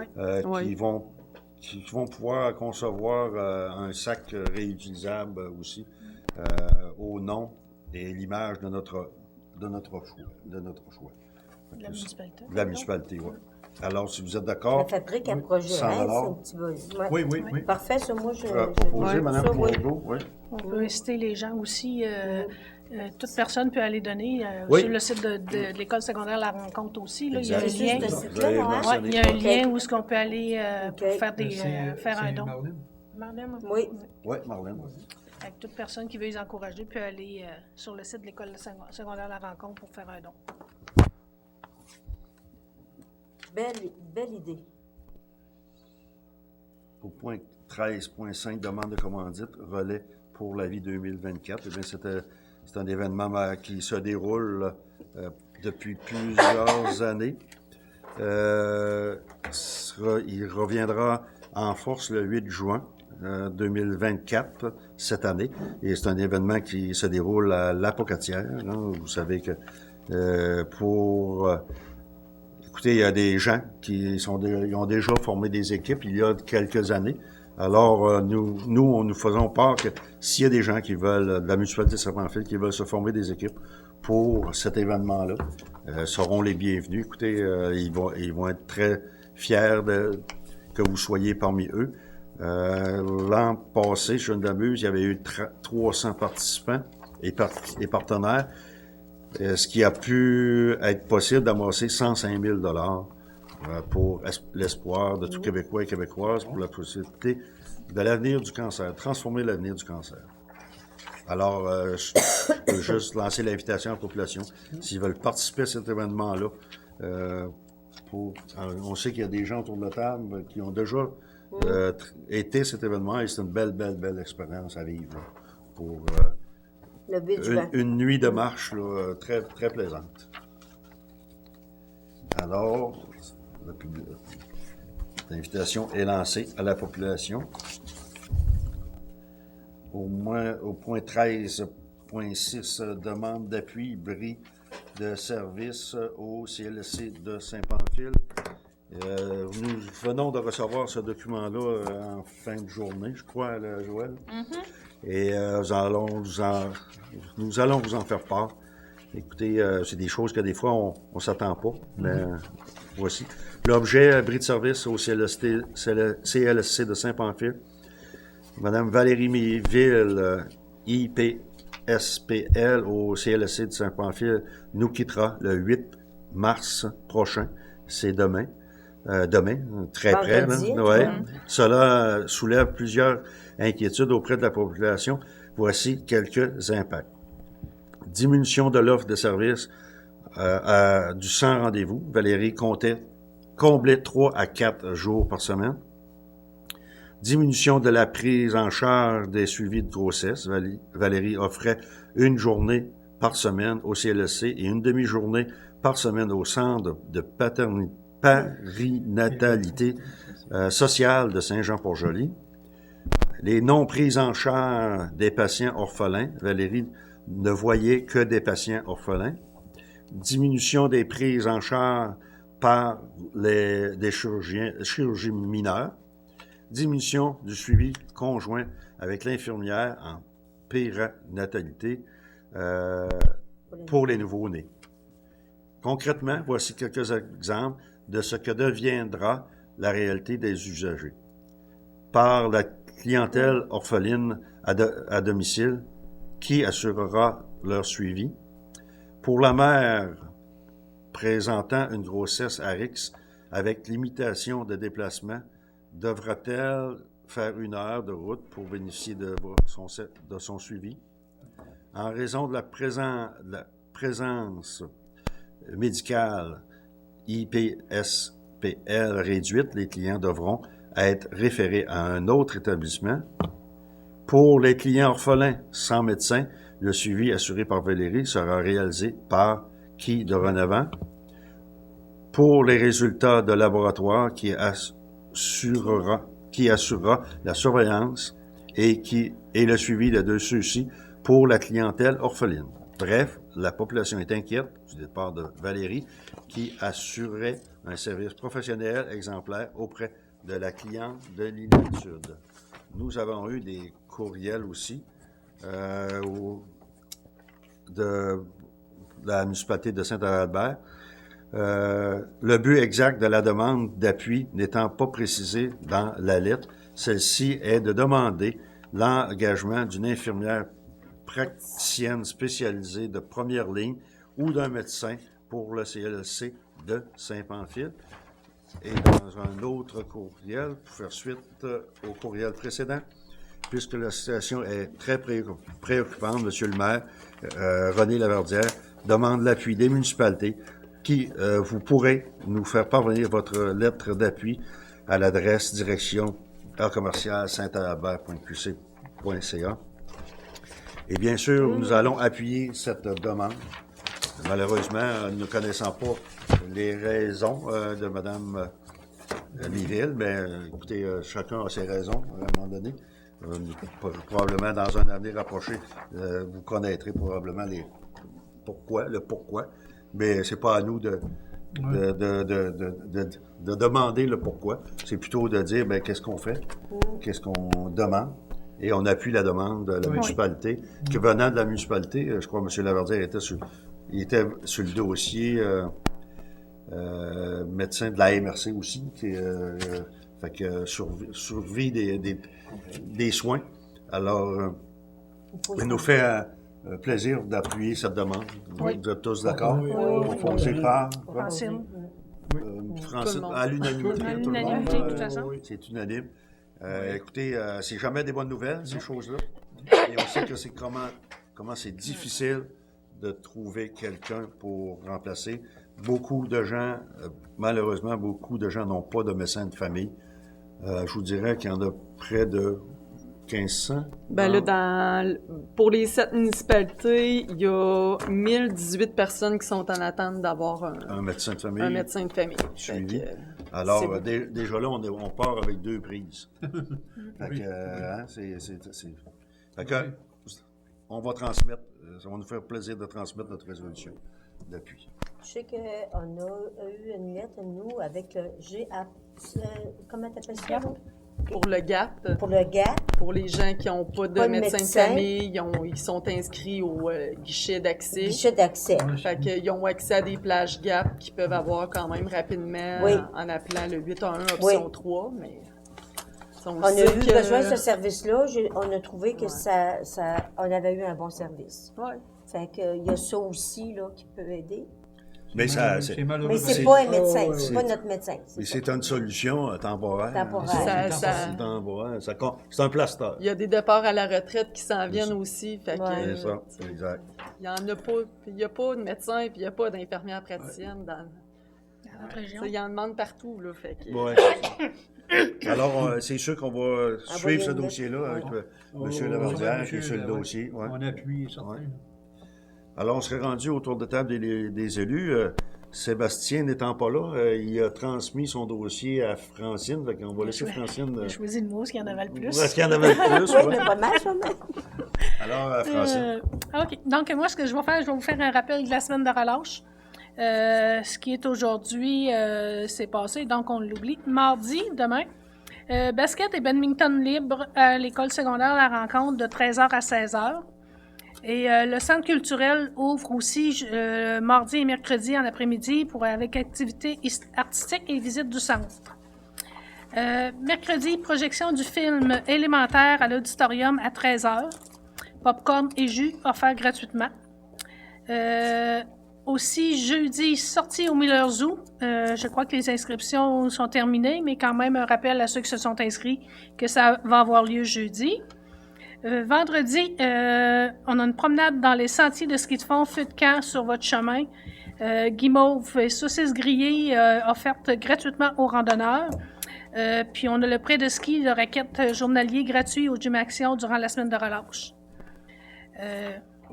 Qui vont pouvoir concevoir un sac réutilisable aussi au nom et l'image de notre choix. De la municipalité. De la municipalité, oui. Alors, si vous êtes d'accord, La fabrique à projet, 100 hein, $. c'est un petit peu. Ouais. Oui. Parfait, ça, moi, je proposé, ouais, Mme ça, oui. Poirier, oui. On peut inciter les gens aussi. Toute personne peut aller donner Oui. sur le site de l'école secondaire La Rencontre aussi. Là, il y a un Exact. lien. C'est Vous juste avez là, hein? mentionné. Ouais, il y a un Ok. lien où est-ce qu'on peut aller pour Ok. faire un don. Marlène? Marlène? Oui. Oui, Marlène. Avec toute personne qui veut les encourager peut aller sur le site de l'école secondaire La Rencontre pour faire un don. Belle idée. Au point 13.5, demande de commandite, relais pour la vie 2024. Eh bien, c'est un événement qui se déroule depuis plusieurs années. Il reviendra en force le 8 juin 2024, cette année. Et c'est un événement qui se déroule à l'Apocatière. Hein. Vous savez que écoutez, il y a des gens qui ont déjà formé des équipes il y a quelques années. Alors, nous faisons part que s'il y a des gens qui veulent, de la municipalité de Serpenfil, qui veulent se former des équipes pour cet événement-là, seront les bienvenus. Écoutez, ils vont être très fiers que vous soyez parmi eux. L'an passé, je ne m'amuse, il y avait eu 300 participants et partenaires. Ce qui a pu être possible d'amasser 105 000 $ pour l'espoir de tout Québécois et Québécoises pour la possibilité de l'avenir du cancer, transformer l'avenir du cancer. Alors, je peux juste lancer l'invitation à la population. S'ils veulent participer à cet événement-là, on sait qu'il y a des gens autour de la table qui ont déjà été à cet événement et c'est une belle expérience à vivre là, pour Le 8 juin. une nuit de marche là, très, très plaisante. Alors, l'invitation est lancée à la population. Au point 13.6, demande d'appui bris de service au CLSC de Saint-Pamphile. Nous venons de recevoir ce document-là en fin de journée, je crois, là, Joël. Et nous allons vous en faire part. Écoutez, c'est des choses que des fois, on ne s'attend pas, mais voici. L'objet, abri de service au CLSC de Saint-Pamphile. Madame Valérie Méville, IPSPL au CLSC de Saint-Pamphile, nous quittera le 8 mars prochain. C'est demain. Très près. Vendredi, Ouais. Cela soulève plusieurs inquiétudes auprès de la population. Voici quelques impacts. Diminution de l'offre de services du sans rendez-vous. Valérie comptait combler 3 à 4 jours par semaine. Diminution de la prise en charge des suivis de grossesse. Valérie offrait une journée par semaine au CLSC et une demi-journée par semaine au centre de parinatalité sociale de Saint-Jean-Port-Joli. Les non-prises en charge des patients orphelins. Valérie ne voyait que des patients orphelins. Diminution des prises en charge par des chirurgies mineures. Diminution du suivi conjoint avec l'infirmière en périnatalité pour les nouveaux-nés. Concrètement, voici quelques exemples de ce que deviendra la réalité des usagers. Par la clientèle orpheline à domicile, qui assurera leur suivi? Pour la mère présentant une grossesse à risque avec limitation de déplacement, devra-t-elle faire 1 heure de route pour bénéficier de son suivi? En raison de la présence médicale IPSPL réduite, les clients devront être référés à un autre établissement. Pour les clients orphelins sans médecin, le suivi assuré par Valérie sera réalisé par qui dorénavant? Pour les résultats de laboratoire qui assurera la surveillance et le suivi de ceux-ci pour la clientèle orpheline. Bref, la population est inquiète du départ de Valérie qui assurait un service professionnel exemplaire auprès de la cliente de l'inaptitude. Nous avons eu des courriels aussi de la municipalité de Saint-Albert. Le but exact de la demande d'appui n'étant pas précisé dans la lettre, celle-ci est de demander l'engagement d'une infirmière praticienne spécialisée de première ligne ou d'un médecin pour le CLSC de Saint-Pamphile. Et dans un autre courriel, pour faire suite au courriel précédent, puisque la situation est très préoccupante, M. le maire, René Laverdière, demande l'appui des municipalités qui, vous pourrez nous faire parvenir votre lettre d'appui à l'adresse direction saint-albert.qc.ca. Et bien sûr, nous allons appuyer cette demande. Malheureusement, ne connaissant pas les raisons de Mme Méville, mais écoutez, chacun a ses raisons à un moment donné. Probablement dans un avenir rapproché, vous connaîtrez probablement le pourquoi, mais c'est pas à nous de demander le pourquoi. C'est plutôt de dire, ben, qu'est-ce qu'on fait, qu'est-ce qu'on demande, et on appuie la demande de la municipalité. Que venant de la municipalité, je crois que M. Laverdière était sur le dossier médecin de la MRC aussi, fait que survie des soins. Alors, il nous fait plaisir d'appuyer cette demande. Vous êtes tous d'accord? C'est par Francine. Francine, à l'unanimité. À tout le monde. l'unanimité, de toute façon. C'est unanime. Écoutez, c'est jamais des bonnes nouvelles, ces choses-là. Et on sait que c'est comment c'est difficile de trouver quelqu'un pour remplacer. Beaucoup de gens, malheureusement, n'ont pas de médecin de famille. Je vous dirais qu'il y en a près de 1500. Ben là, pour les 7 municipalités, il y a 1018 personnes qui sont en attente d'avoir un médecin de famille. Un médecin de famille. Suivi. Alors, déjà là, on part avec 2 prises. Fait que, on va transmettre, ça va nous faire plaisir de transmettre notre résolution d'appui. Je sais qu'on a eu une lettre, nous, avec GAP. Comment t'appelles ça? Pour le GAP, Pour le GAP, pour les gens qui n'ont pas de Pas de médecin de médecin. famille, ils sont inscrits au guichet d'accès. guichet d'accès. Fait qu'ils ont accès à des plages GAP qu'ils peuvent avoir quand même rapidement Oui. en appelant le 811 Oui. option 3, mais On a eu besoin de ce service-là. On a trouvé que on avait eu un bon service. Ouais. Fait que, il y a ça aussi là, qui peut aider. Mais ça, C'est malheureux. Mais c'est c'est- pas un médecin, ouais, c'est ouais. pas notre médecin. mais c'est une solution temporaire. Temporaire. C'est temporaire. C'est un plaster. Il y a des départs à la retraite qui s'en viennent aussi. Fait que, Ouais. C'est ça, exact. il y en a pas, il n'y a pas de médecin puis il n'y a pas d'infirmière praticienne dans Dans notre région. il y en demande partout. Là, fait que, Ouais. Alors, c'est sûr qu'on va suivre ce une dossier-là avec Oh, M. Lavandière qui est monsieur, sur le ouais. dossier. Ouais. On appuie, certain. Ouais. Alors, on serait rendu autour de table des élus. Sébastien n'étant pas là, il a transmis son dossier à Francine. Fait qu'on va laisser Francine. J'ai choisi le mot, ce qu'il y en avait le plus. Est-ce qu'il y en avait le plus? Oui, Ouais. mais pas mal, ça, mais... Alors, Francine. OK. Donc, moi, ce que je vais faire, je vais vous faire un rappel de la semaine de relâche. Ce qui est aujourd'hui, c'est passé, donc on l'oublie. Mardi, demain, basket et badminton libre à l'école secondaire La Rencontre de 13h à 16h. Et le centre culturel ouvre aussi mardi et mercredi en après-midi avec activités artistiques et visite du centre. Mercredi, projection du film Élémentaire à l'auditorium à 13h. Popcorn et jus offerts gratuitement. Aussi, jeudi, sortie au Miller Zoo. Je crois que les inscriptions sont terminées, mais quand même un rappel à ceux qui se sont inscrits que ça va avoir lieu jeudi. Vendredi, on a une promenade dans les sentiers de ski de fond, feu de camp sur votre chemin. Guimauve et saucisses grillées offertes gratuitement aux randonneurs. Puis on a le prêt de ski de raquettes journalier gratuit au Gym Action durant la semaine de relâche.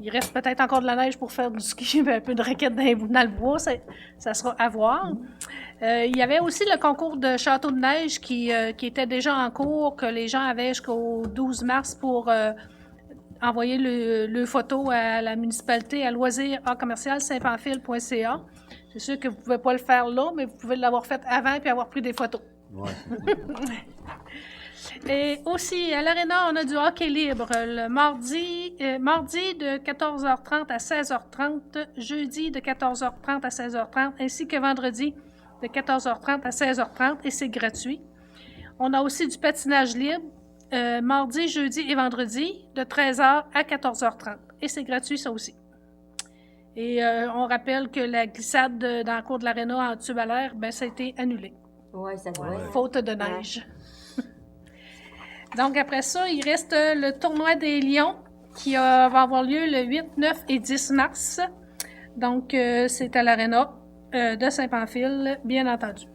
Il reste peut-être encore de la neige pour faire du ski, mais un peu de raquettes dans le bois, ça sera à voir. Il y avait aussi le concours de château de neige qui était déjà en cours, que les gens avaient jusqu'au 12 mars pour envoyer le photo à la municipalité à loisirs@commercial-saint-pamphile.ca. C'est sûr que vous ne pouvez pas le faire là, mais vous pouvez l'avoir fait avant et avoir pris des photos. Ouais. Et aussi, à l'Arena, on a du hockey libre le mardi de 14h30 à 16h30, jeudi de 14h30 à 16h30, ainsi que vendredi de 14h30 à 16h30, et c'est gratuit. On a aussi du patinage libre, mardi, jeudi et vendredi, de 13h à 14h30, et c'est gratuit ça aussi. Et on rappelle que la glissade dans le cours de l'Arena en tube à l'air, ben, ça a été annulé, Oui, ça doit être. faute de neige. Donc, après ça, il reste le tournoi des Lions qui va avoir lieu le 8, 9 et 10 mars. Donc, c'est à l'Arena de Saint-Pamphile, bien entendu.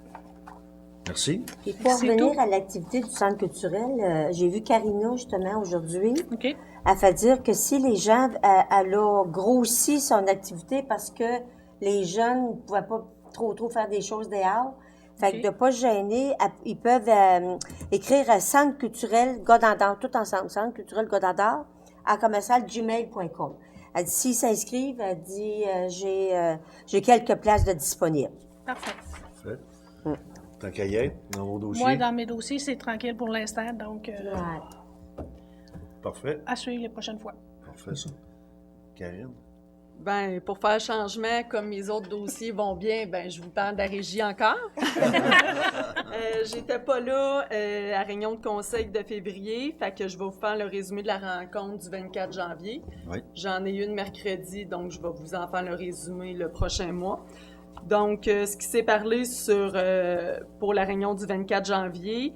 Merci. Et pour C'est revenir tout. à l'activité du centre culturel, j'ai vu Karina, justement, aujourd'hui. OK? Elle fait dire que si les gens, elle a grossi son activité parce que les jeunes ne pouvaient pas trop faire des choses dehors. Fait que Ok. de ne pas se gêner, ils peuvent écrire à Centre culturel Godendard, tout ensemble, Centre culturel Godendard, à commercial@gmail.com. Elle dit, s'ils s'inscrivent, elle dit, j'ai quelques places de disponibles. Parfait. Parfait. Tant qu'à y être, dans vos dossiers. Moi, dans mes dossiers, c'est tranquille pour l'instant. Donc, Ouais. Parfait. à suivre les prochaines fois. Parfait, ça. Karine? Ben, pour faire changement, comme mes autres dossiers vont bien, ben, je vous parle de la régie encore. J'étais pas là à réunion de conseil de février, fait que je vais vous faire le résumé de la rencontre du 24 janvier. Oui. J'en ai une mercredi, donc je vais vous en faire le résumé le prochain mois. Donc, ce qui s'est parlé pour la réunion du 24 janvier,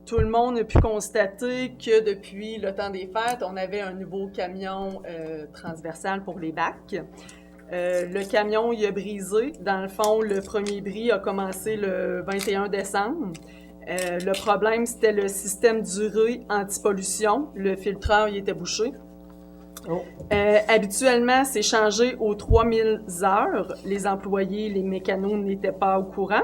tout le monde a pu constater que depuis le temps des fêtes, on avait un nouveau camion transversal pour les bacs. Le camion, il a brisé. Dans le fond, le premier bris a commencé le 21 décembre. Le problème, c'était le système d'urée anti-pollution. Le filtreur, il était bouché. Habituellement, c'est changé aux 3000 heures. Les employés, les mécanos n'étaient pas au courant.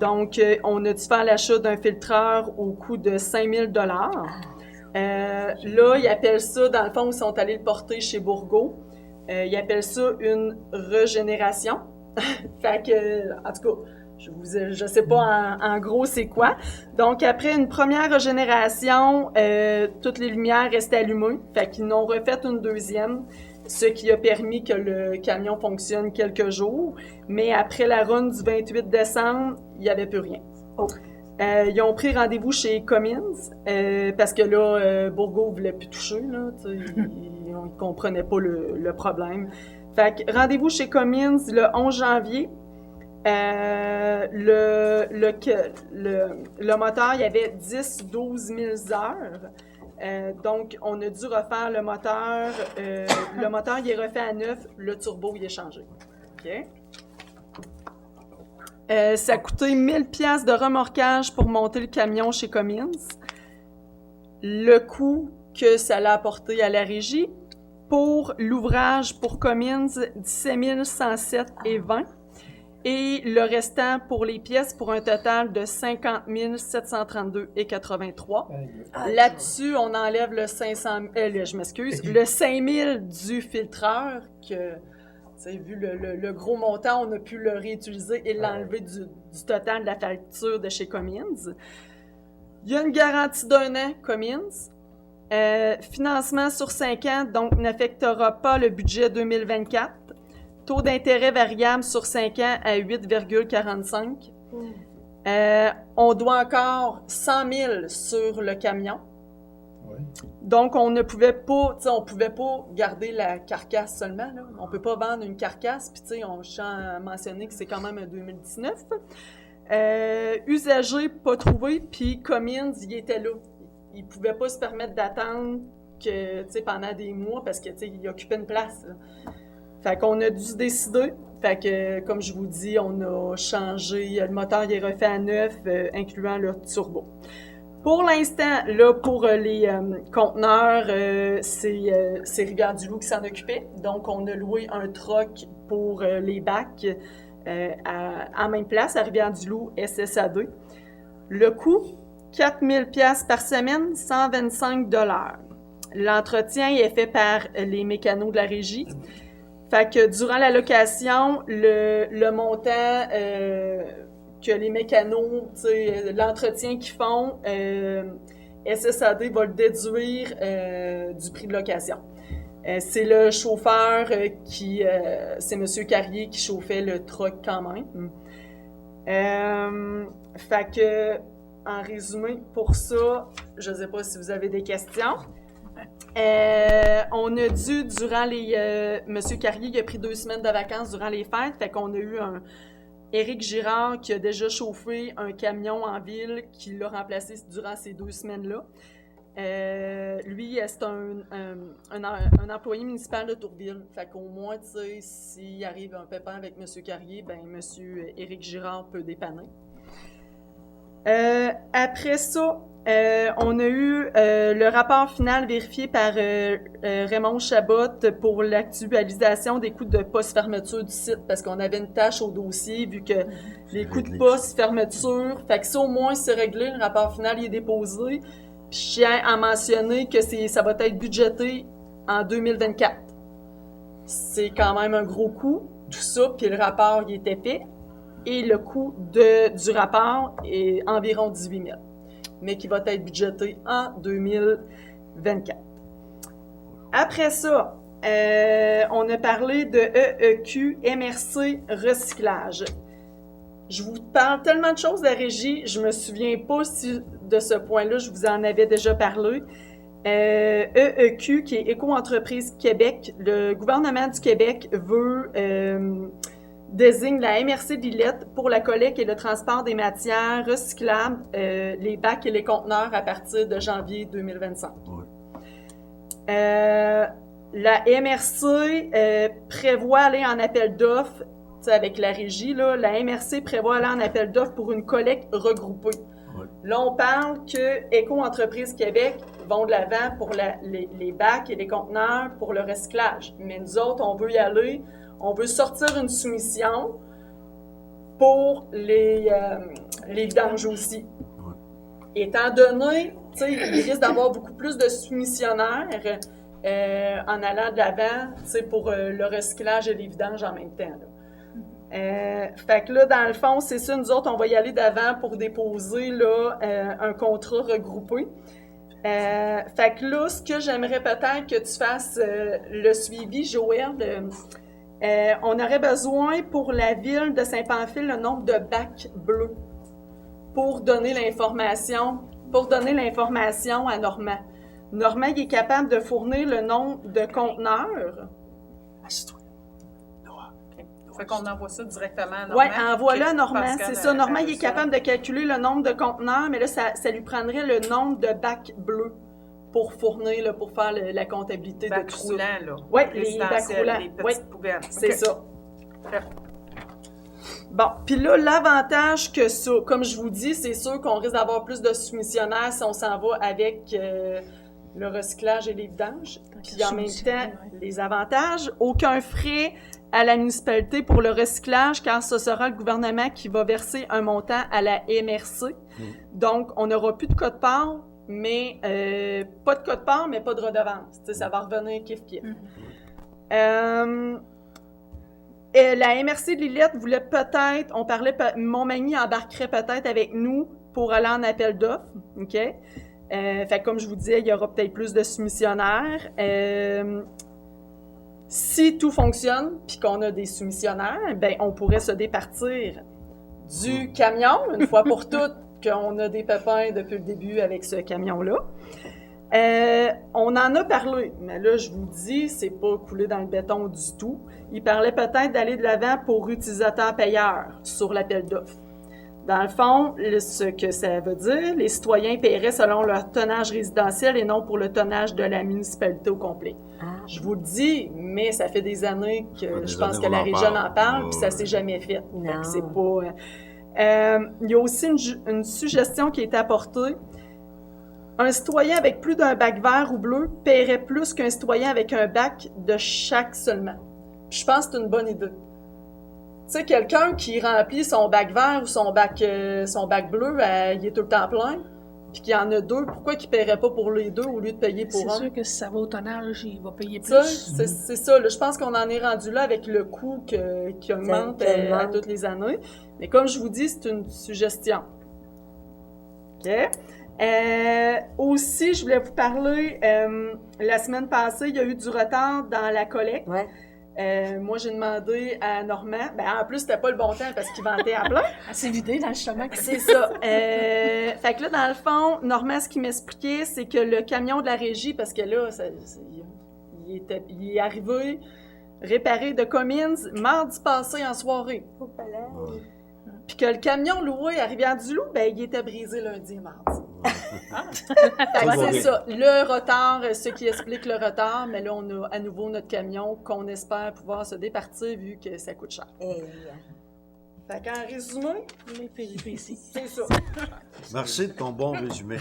Donc, on a dû faire l'achat d'un filtreur au coût de 5000 $. Là, ils appellent ça, dans le fond, ils sont allés le porter chez Bourgault. Ils appellent ça une régénération. Fait que, en tout cas, Je sais pas en gros c'est quoi. Donc, après une première génération, toutes les lumières restaient allumées. Fait qu'ils n'ont refait une deuxième, ce qui a permis que le camion fonctionne quelques jours. Mais après la run du 28 décembre, il n'y avait plus rien. Ils ont pris rendez-vous chez Cummins, parce que là, Bourgault ne voulait plus toucher. Là, ils ne comprenaient pas le problème. Fait que rendez-vous chez Cummins le 11 janvier. Le moteur, il y avait 10-12 000 heures. Donc, on a dû refaire le moteur. Le moteur, il est refait à neuf. Le turbo, il est changé. OK? Ça a coûté 1000 pièces de remorquage pour monter le camion chez Cummins. Le coût que ça l'a apporté à la régie, pour l'ouvrage pour Cummins, 17 107,20 et le restant pour les pièces pour un total de 50 732,83. Là-dessus, on enlève le 500, le 5000 du filtreur que, vu le gros montant, on a pu le réutiliser et l'enlever du total de la facture de chez Cummins. Il y a une garantie d'1 an, Cummins. Financement sur 5 ans, donc n'affectera pas le budget 2024. Taux d'intérêt variable sur 5 ans à 8,45. On doit encore 100 000 sur le camion. Oui. Donc, on ne pouvait pas, on pouvait pas garder la carcasse seulement. Là. On peut pas vendre une carcasse, puis on a mentionné que c'est quand même un 2019. Usagé, pas trouvé, puis Cummins, il était là. Il pouvait pas se permettre d'attendre que, pendant des mois parce que, il occupait une place. Là. Fait qu'on a dû décider. Fait que, comme je vous dis, on a changé. Le moteur, il est refait à neuf, incluant le turbo. Pour l'instant, là, pour les conteneurs, c'est Rivière-du-Loup qui s'en occupait. Donc, on a loué un troc pour les bacs à même place, à Rivière-du-Loup, SSAD. Le coût, 4 000 $ par semaine, 125 $. L'entretien est fait par les mécanos de la régie. Fait que durant la location, le montant que les mécanos, l'entretien qu'ils font, SSAD va le déduire du prix de location. C'est le chauffeur c'est M. Carrier qui chauffait le truck quand même. Fait que, en résumé, pour ça, je ne sais pas si vous avez des questions. On a dû, durant les... M. Carrier, il a pris 2 semaines de vacances durant les fêtes, fait qu'on a eu Éric Girard qui a déjà chauffé un camion en ville qui l'a remplacé durant ces 2 semaines-là. Lui, c'est un employé municipal de Tourville. Fait qu'au moins, tu sais, s'il arrive un pépin avec M. Carrier, ben M. Éric Girard peut dépanner. Après ça, on a eu le rapport final vérifié par Raymond Chabot pour l'actualisation des coûts de post-fermeture du site, parce qu'on avait une tâche au dossier, vu que les coûts de post-fermeture, fait que ça au moins c'est réglé, le rapport final il est déposé. Puis je tiens à mentionner que ça va être budgété en 2024. C'est quand même un gros coût, tout ça, puis le rapport il était fait. Et le coût du rapport est environ 18 000, mais qui va être budgété en 2024. Après ça, on a parlé de EEQ, MRC, recyclage. Je vous parle tellement de choses de la régie, je me souviens pas si de ce point-là, je vous en avais déjà parlé. EEQ, qui est Éco-entreprise Québec, le gouvernement du Québec veut... désigne la MRC de Lillette pour la collecte et le transport des matières recyclables, les bacs et les conteneurs à partir de janvier 2025. Oui. La MRC prévoit aller en appel d'offres, avec la régie, là, la MRC prévoit aller en appel d'offres pour une collecte regroupée. Oui. Là, on parle que Éco-entreprise Québec vont de l'avant pour les bacs et les conteneurs pour le recyclage. Mais nous autres, on veut y aller. On veut sortir une soumission pour les vidanges aussi. Ouais. Étant donné, tu sais, il risque d'avoir beaucoup plus de soumissionnaires en allant de l'avant, tu sais, pour le recyclage et les vidanges en même temps. Fait que là, dans le fond, c'est ça, nous autres, on va y aller d'avant pour déposer là, un contrat regroupé. Fait que là, ce que j'aimerais peut-être que tu fasses le suivi, Joël, on aurait besoin pour la ville de Saint-Pamphile le nombre de bacs bleus pour donner l'information à Normand. Normand, il est capable de fournir le nombre de conteneurs. Fait qu'on envoie ça directement à Normand. Oui, envoie-le à Normand, Pascal, c'est ça. Normand, il est ça. capable de calculer le nombre de conteneurs, mais là, ça lui prendrait le nombre de bacs bleus pour fournir, là, pour faire la comptabilité Bacs de tout roulants, ça. là. Oui, les Résidentiels, bacs roulants. Les petites Oui, poubelles. c'est OK. ça. Parfait. Bon, puis là, l'avantage que ça, comme je vous dis, c'est sûr qu'on risque d'avoir plus de soumissionnaires si on s'en va avec le recyclage et les vidanges. Puis en même temps, les avantages, aucun frais à la municipalité pour le recyclage, car ce sera le gouvernement qui va verser un montant à la MRC. Donc, on n'aura plus de quote-part, mais pas de quote-part, mais pas de redevance. Tu sais, ça va revenir kiff-kiff. La MRC de Lillette voulait peut-être, on parlait, Montmagny embarquerait peut-être avec nous pour aller en appel d'offres, OK? Fait que comme je vous disais, il y aura peut-être plus de soumissionnaires. Si tout fonctionne, puis qu'on a des soumissionnaires, ben on pourrait se départir du camion, une fois pour toutes, qu'on a des pépins depuis le début avec ce camion-là. On en a parlé, mais là, je vous dis, c'est pas coulé dans le béton du tout. Il parlait peut-être d'aller de l'avant pour utilisateur-payeur sur l'appel d'offres. Dans le fond, ce que ça veut dire, les citoyens paieraient selon leur tonnage résidentiel et non pour le tonnage de la municipalité au complet. Je vous le dis, mais ça fait des années que je pense que la région en parle, puis ça s'est jamais fait. Fait que c'est pas... il y a aussi une suggestion qui a été apportée. Un citoyen avec plus d'un bac vert ou bleu paierait plus qu'un citoyen avec un bac de chaque seulement. Puis je pense que c'est une bonne idée. Tu sais, quelqu'un qui remplit son bac vert ou son bac bleu, il est tout le temps plein, puis qu'il y en a deux, pourquoi il ne paierait pas pour les deux au lieu de payer pour un? C'est sûr que si ça va au tonnage, il va payer plus. Ça, c'est ça. Là, je pense qu'on en est rendu là avec le coût qui augmente à toutes les années. Mais comme je vous dis, c'est une suggestion. OK? Aussi, je voulais vous parler, la semaine passée, il y a eu du retard dans la collecte. Ouais. Moi, j'ai demandé à Normand, en plus, c'était pas le bon temps parce qu'il ventait à plein. C'est vidé dans le chemin. C'est ça. Fait que là, dans le fond, Normand, ce qu'il m'expliquait, c'est que le camion de la régie, parce que là, il est arrivé réparé de Cummins mardi passé en soirée. Puis que le camion loué à Rivière-du-Loup, il était brisé lundi et mardi. Fait que c'est ça. Le retard, ce qui explique le retard, mais là, on a à nouveau notre camion qu'on espère pouvoir se départir vu que ça coûte cher. Fait qu'en résumé, Les péripéties. c'est ça. Merci de ton bon résumé.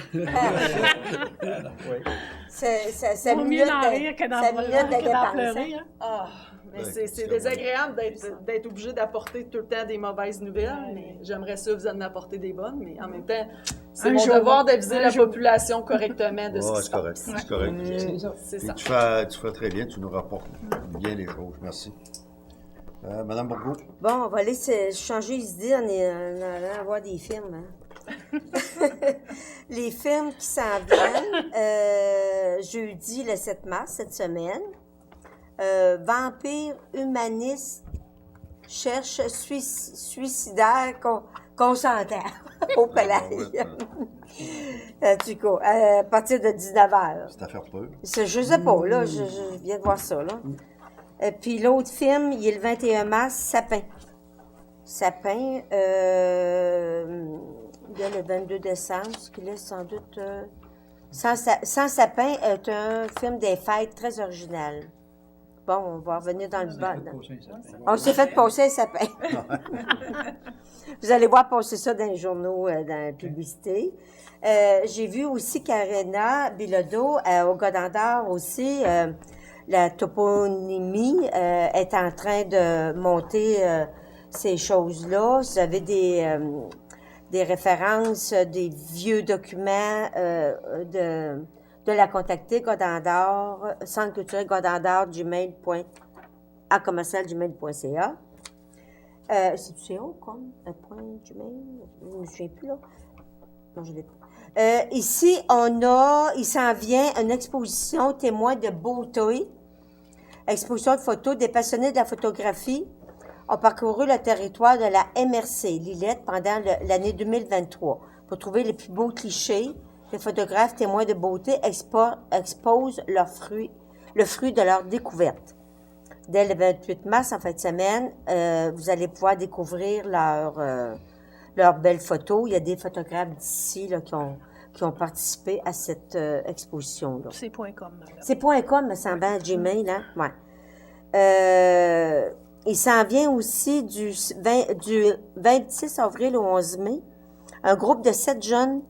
Ça Vaut mieux minute d'en rire que d'en dépenser. pleurer. Hein? Ah, mais Ouais, c'est c'est désagréable d'être obligé d'apporter tout le temps des mauvaises nouvelles, mais j'aimerais ça vous en apporter des bonnes, mais en même temps, c'est Un mon jour. devoir d'aviser Un la jour. population correctement de ce qui Ouais, se c'est correct. passe. C'est correct. C'est Puis ça. tu fais très bien, tu nous rapportes bien les choses. Merci. Madame Bourgault? Bon, on va aller changer d'idée en allant voir des films. Hein. Les films qui s'en viennent, jeudi le 7 mars, cette semaine. Vampire humaniste cherche suicidaire consentant au palais. En tout cas, à partir de 19h. C'est à faire peur. Je sais pas, là, je viens de voir ça, là. Puis l'autre film, il est le 21 mars, Sapin. Sapin, il y a le 22 décembre, ce qui laisse sans doute... Sans Sapin est un film des fêtes très original. Bon, on va revenir dans le bas. On s'est fait passer un sapin. Vous allez voir passer ça dans les journaux, dans la publicité. J'ai vu aussi qu'Arena Bilodeau, au Godendard aussi, la toponymie est en train de monter ces choses-là. Vous avez des références, des vieux documents de la contacter, Godendard, Centre culturel Godendard, gmail.ca. C'est CO comme point Gmail? Je ne me souviens plus, là. Non, je l'ai pas. Ici, il s'en vient une exposition témoin de beauté. Exposition de photos des passionnés de la photographie ont parcouru le territoire de la MRC Lillette pendant l'année 2023 pour trouver les plus beaux clichés. Les photographes témoins de beauté exposent le fruit de leur découverte. Dès le 28 mars, en fin de semaine, vous allez pouvoir découvrir leurs belles photos. Il y a des photographes d'ici là, qui ont participé à cette exposition-là. C'est .com. Madame. C'est .com, me semble, à Gmail, hein? Ouais. Il s'en vient aussi du 26 avril au 11 mai. Un groupe de 7 jeunes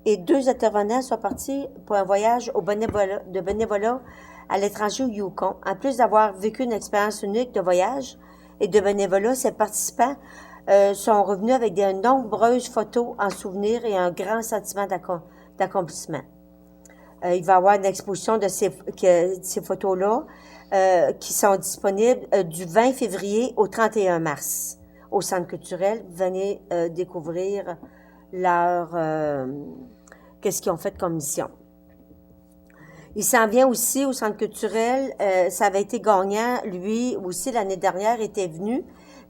et 2 intervenants sont partis pour un voyage de bénévolat à l'étranger au Yukon. En plus d'avoir vécu une expérience unique de voyage et de bénévolat, ces participants sont revenus avec de nombreuses photos en souvenir et un grand sentiment d'accomplissement. Il va y avoir une exposition de ces photos-là qui sont disponibles du 20 février au 31 mars au Centre culturel. Venez découvrir qu'est-ce qu'ils ont fait comme mission. Il s'en vient aussi au Centre culturel. Ça avait été gagnant, lui aussi, l'année dernière, était venu.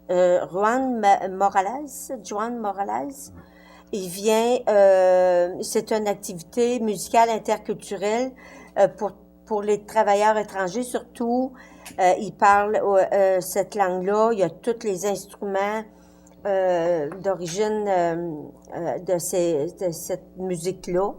Juan Morales. Il vient, c'est une activité musicale interculturelle pour les travailleurs étrangers, surtout. Il parle cette langue-là. Il y a tous les instruments d'origine de cette musique-là.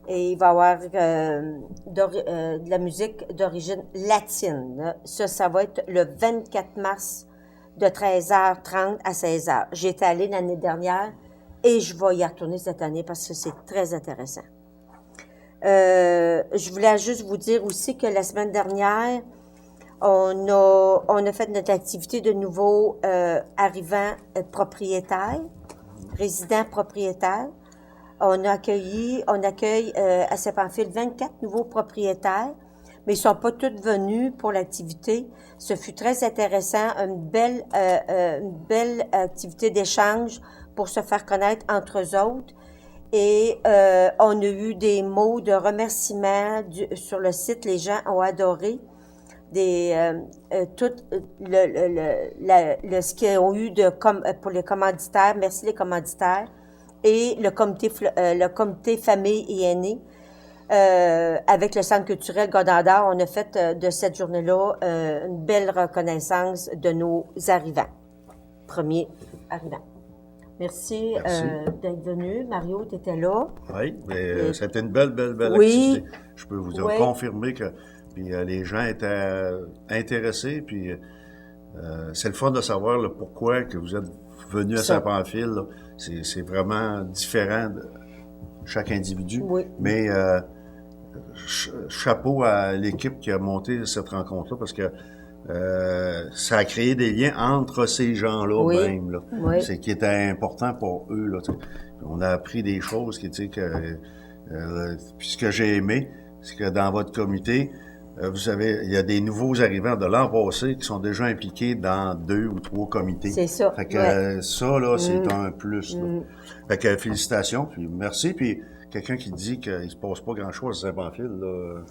Et il va y avoir de la musique d'origine latine. Ça va être le 24 mars de 13h30 à 16h. J'étais allée l'année dernière et je vais y retourner cette année parce que c'est très intéressant. Je voulais juste vous dire aussi que la semaine dernière, on a fait notre activité de nouveaux arrivants propriétaires, résidents propriétaires. On accueille à Saint-Pamphile 24 nouveaux propriétaires, mais ils sont pas tous venus pour l'activité. Ce fut très intéressant, une belle activité d'échange pour se faire connaître entre eux autres. Et on a eu des mots de remerciement sur le site. Les gens ont adoré tout ce qu'ils ont eu pour les commanditaires. Merci les commanditaires. Et le comité famille et aînés, avec le Centre culturel Godendard, on a fait de cette journée-là une belle reconnaissance de nos arrivants, premiers arrivants. Merci. D'être venu. Mario, tu étais là. Oui, mais c'était une belle oui, activité. Je peux vous confirmer que les gens étaient intéressés, puis c'est le fun de savoir là, pourquoi que vous êtes venus à Saint-Pamphile. C'est vraiment différent de chaque individu. Oui. Mais chapeau à l'équipe qui a monté cette rencontre-là parce que ça a créé des liens entre ces gens-là même. Là. Oui. C'est qui était important pour eux. Là, on a appris des choses qui, puis ce que j'ai aimé, c'est que dans votre comité, vous savez, il y a des nouveaux arrivants de l'an passé qui sont déjà impliqués dans 2 ou 3 comités. C'est ça. Fait que ça, là, c'est un plus. Là. Fait que félicitations, puis merci. Puis quelqu'un qui dit qu'il se passe pas grand-chose à Saint-Pamphile, là,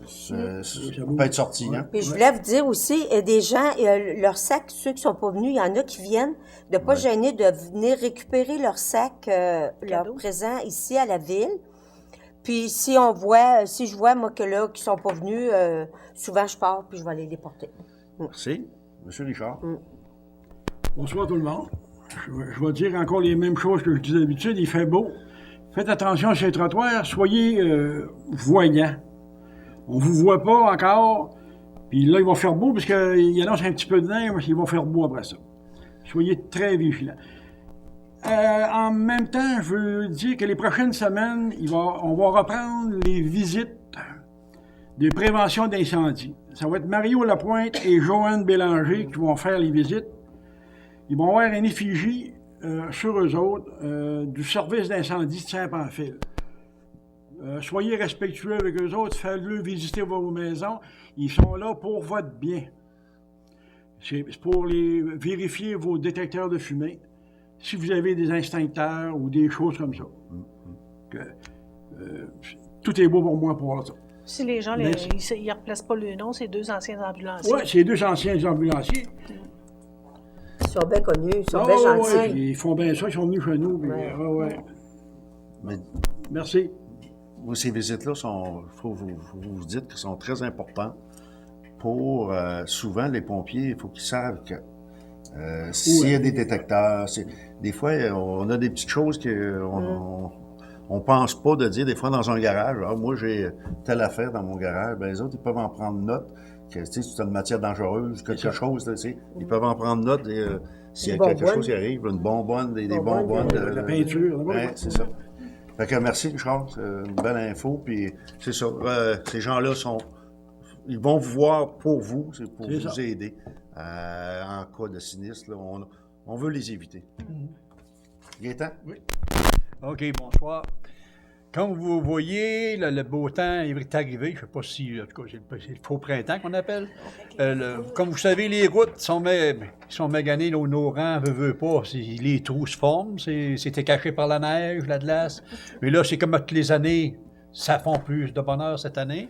ça peut être sorti. Hein? Puis je voulais vous dire aussi, il y a des gens, leur sac, ceux qui sont pas venus, il y en a qui viennent, de pas gêner de venir récupérer leur sac, leur présent ici à la ville. Puis si je vois, moi, que là, qui sont pas venus, souvent je pars, puis je vais aller les porter. Merci. Monsieur Richard. Bonsoir tout le monde. Je vais dire encore les mêmes choses que je dis d'habitude. Il fait beau. Faites attention sur les trottoirs. Soyez voyants. On vous voit pas encore. Puis là, il va faire beau parce qu'il annonce un petit peu de neige. Il va faire beau après ça. Soyez très vigilants. En même temps, je veux dire que les prochaines semaines, on va reprendre les visites de prévention d'incendie. Ça va être Mario Lapointe et Joanne Bélanger qui vont faire les visites. Ils vont avoir une effigie sur eux autres du service d'incendie de Saint-Pamphile. Soyez respectueux avec eux autres, faites-le visiter vos maisons. Ils sont là pour votre bien. C'est pour vérifier vos détecteurs de fumée, si vous avez des extincteurs ou des choses comme ça. Tout est beau pour moi pour ça. Si les gens, ils ne replacent pas le nom, c'est 2 anciens ambulanciers. Oui, c'est 2 anciens ambulanciers. Ils sont bien connus, ils sont bien gentils. Ouais, ils font bien ça, ils sont venus chez nous. Puis, Mais merci. ces visites-là, faut vous dites qu'elles sont très importantes pour, souvent, les pompiers, il faut qu'ils savent que s'il y a des détecteurs, des fois, on a des petites choses on pense pas de dire, des fois, dans un garage, moi, j'ai telle affaire dans mon garage, ben les autres, ils peuvent en prendre note, que, tu sais, c'est une matière dangereuse, quelque chose, tu sais, ils peuvent en prendre note, et s'il y a quelque chose qui arrive, une bonbonne, des bonbonnes. La peinture. C'est ça. Fait que merci, Charles, c'est une belle info, puis c'est ça, ces gens-là ils vont vous voir pour vous, c'est pour vous aider en cas de sinistre, là, on veut les éviter. Gaétan? Oui. OK, bonsoir. Comme vous voyez, le beau temps est arrivé. Je ne sais pas si, en tout cas, c'est le faux printemps qu'on appelle. Comme vous savez, les routes sont maganées, nos rangs, veut pas. Les trous se forment, c'était caché par la neige, la glace. Mais là, c'est comme toutes les années, ça fond plus de bonheur cette année.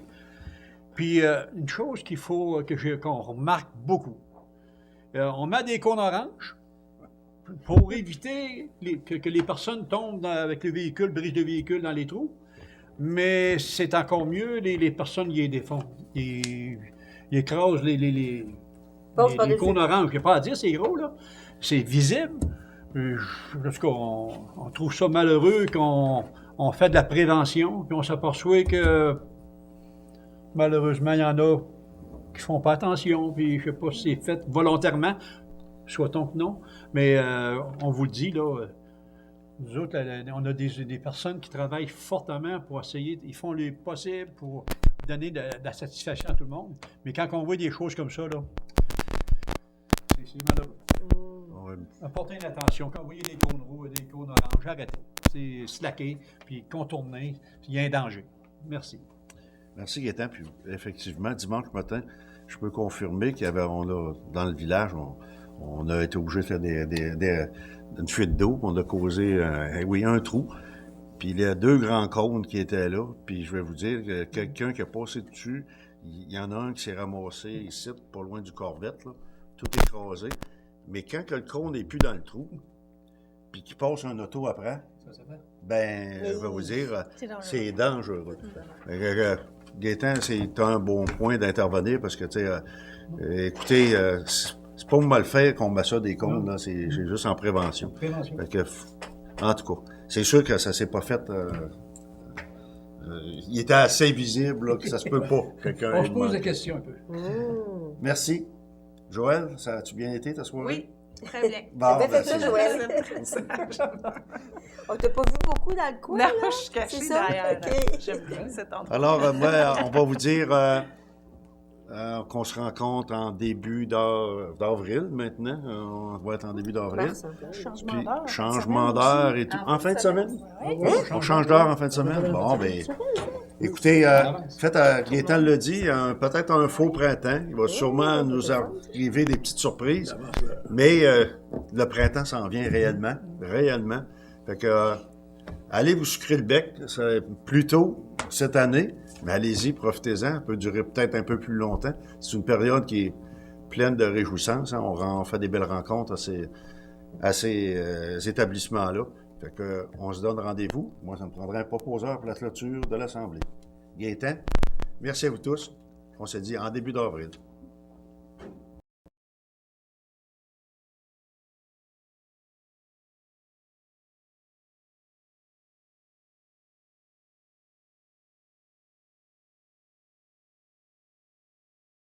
Puis, une chose qu'on remarque beaucoup, on met des cônes oranges pour éviter que les personnes tombent avec le véhicule, brisent le véhicule dans les trous. Mais c'est encore mieux, les personnes y défont. Ils écrasent les cônes oranges. Il n'y a pas à dire, c'est gros, là. C'est visible. En tout cas, on trouve ça malheureux qu'on fait de la prévention, puis on s'aperçoit que malheureusement, il y en a qui font pas attention, puis je sais pas si c'est fait volontairement, soit-on que non, mais on vous le dit, là, nous autres, on a des personnes qui travaillent fortement pour essayer, ils font le possible pour donner de la satisfaction à tout le monde, mais quand on voit des choses comme ça, là, c'est malheureux. Apportez une attention, quand vous voyez des cônes rouges, des cônes oranges, arrêtez, c'est slacker, puis contourner, il y a un danger. Merci. Merci, Gaétan. Puis, effectivement, dimanche matin, je peux confirmer dans le village, on a été obligé de faire une fuite d'eau. On a causé, un trou. Puis, il y a 2 grands cônes qui étaient là. Puis, je vais vous dire que quelqu'un qui a passé dessus, il y en a un qui s'est ramassé ici, pas loin du Corvette, là, tout écrasé. Mais quand que le cône n'est plus dans le trou, puis qu'il passe un auto après, je vais vous dire, c'est dangereux. Gaétan, c'est un bon point d'intervenir parce que, tu sais, écoutez, c'est pas mal faire qu'on met ça des cônes, là, c'est juste en prévention. Fait que, en tout cas, c'est sûr que ça s'est pas fait. Il était assez visible là, que ça se peut pas. On se pose des questions un peu. Merci. Joël, ça a-tu bien été ta soirée? Oui. Très bien. Bon, T'as fait ça, Joël. On t'a pas vu beaucoup dans le coin, Non, là? je suis cachée C'est ça? derrière. OK. J'aime bien cet endroit. Alors, on va vous dire qu'on se rencontre en début d'avril maintenant. On va être en début d'avril. Changement Puis, d'heure. changement d'heure et tout. En fin de semaine? On change d'heure en fin de semaine? Bon, ben, écoutez, faites, Gaétan l'a dit, peut-être un faux printemps. Il va sûrement nous arriver des petites surprises. Mais le printemps s'en vient réellement. Réellement. Fait que, allez vous sucrer le bec. C'est plus tôt cette année. Mais allez-y, profitez-en. Ça peut durer peut-être un peu plus longtemps. C'est une période qui est pleine de réjouissances. Hein. On fait des belles rencontres à ces établissements-là. Fait que, on se donne rendez-vous. Moi, ça me prendrait un proposeur pour la clôture de l'Assemblée. Gaétan, merci à vous tous. On se dit en début d'avril.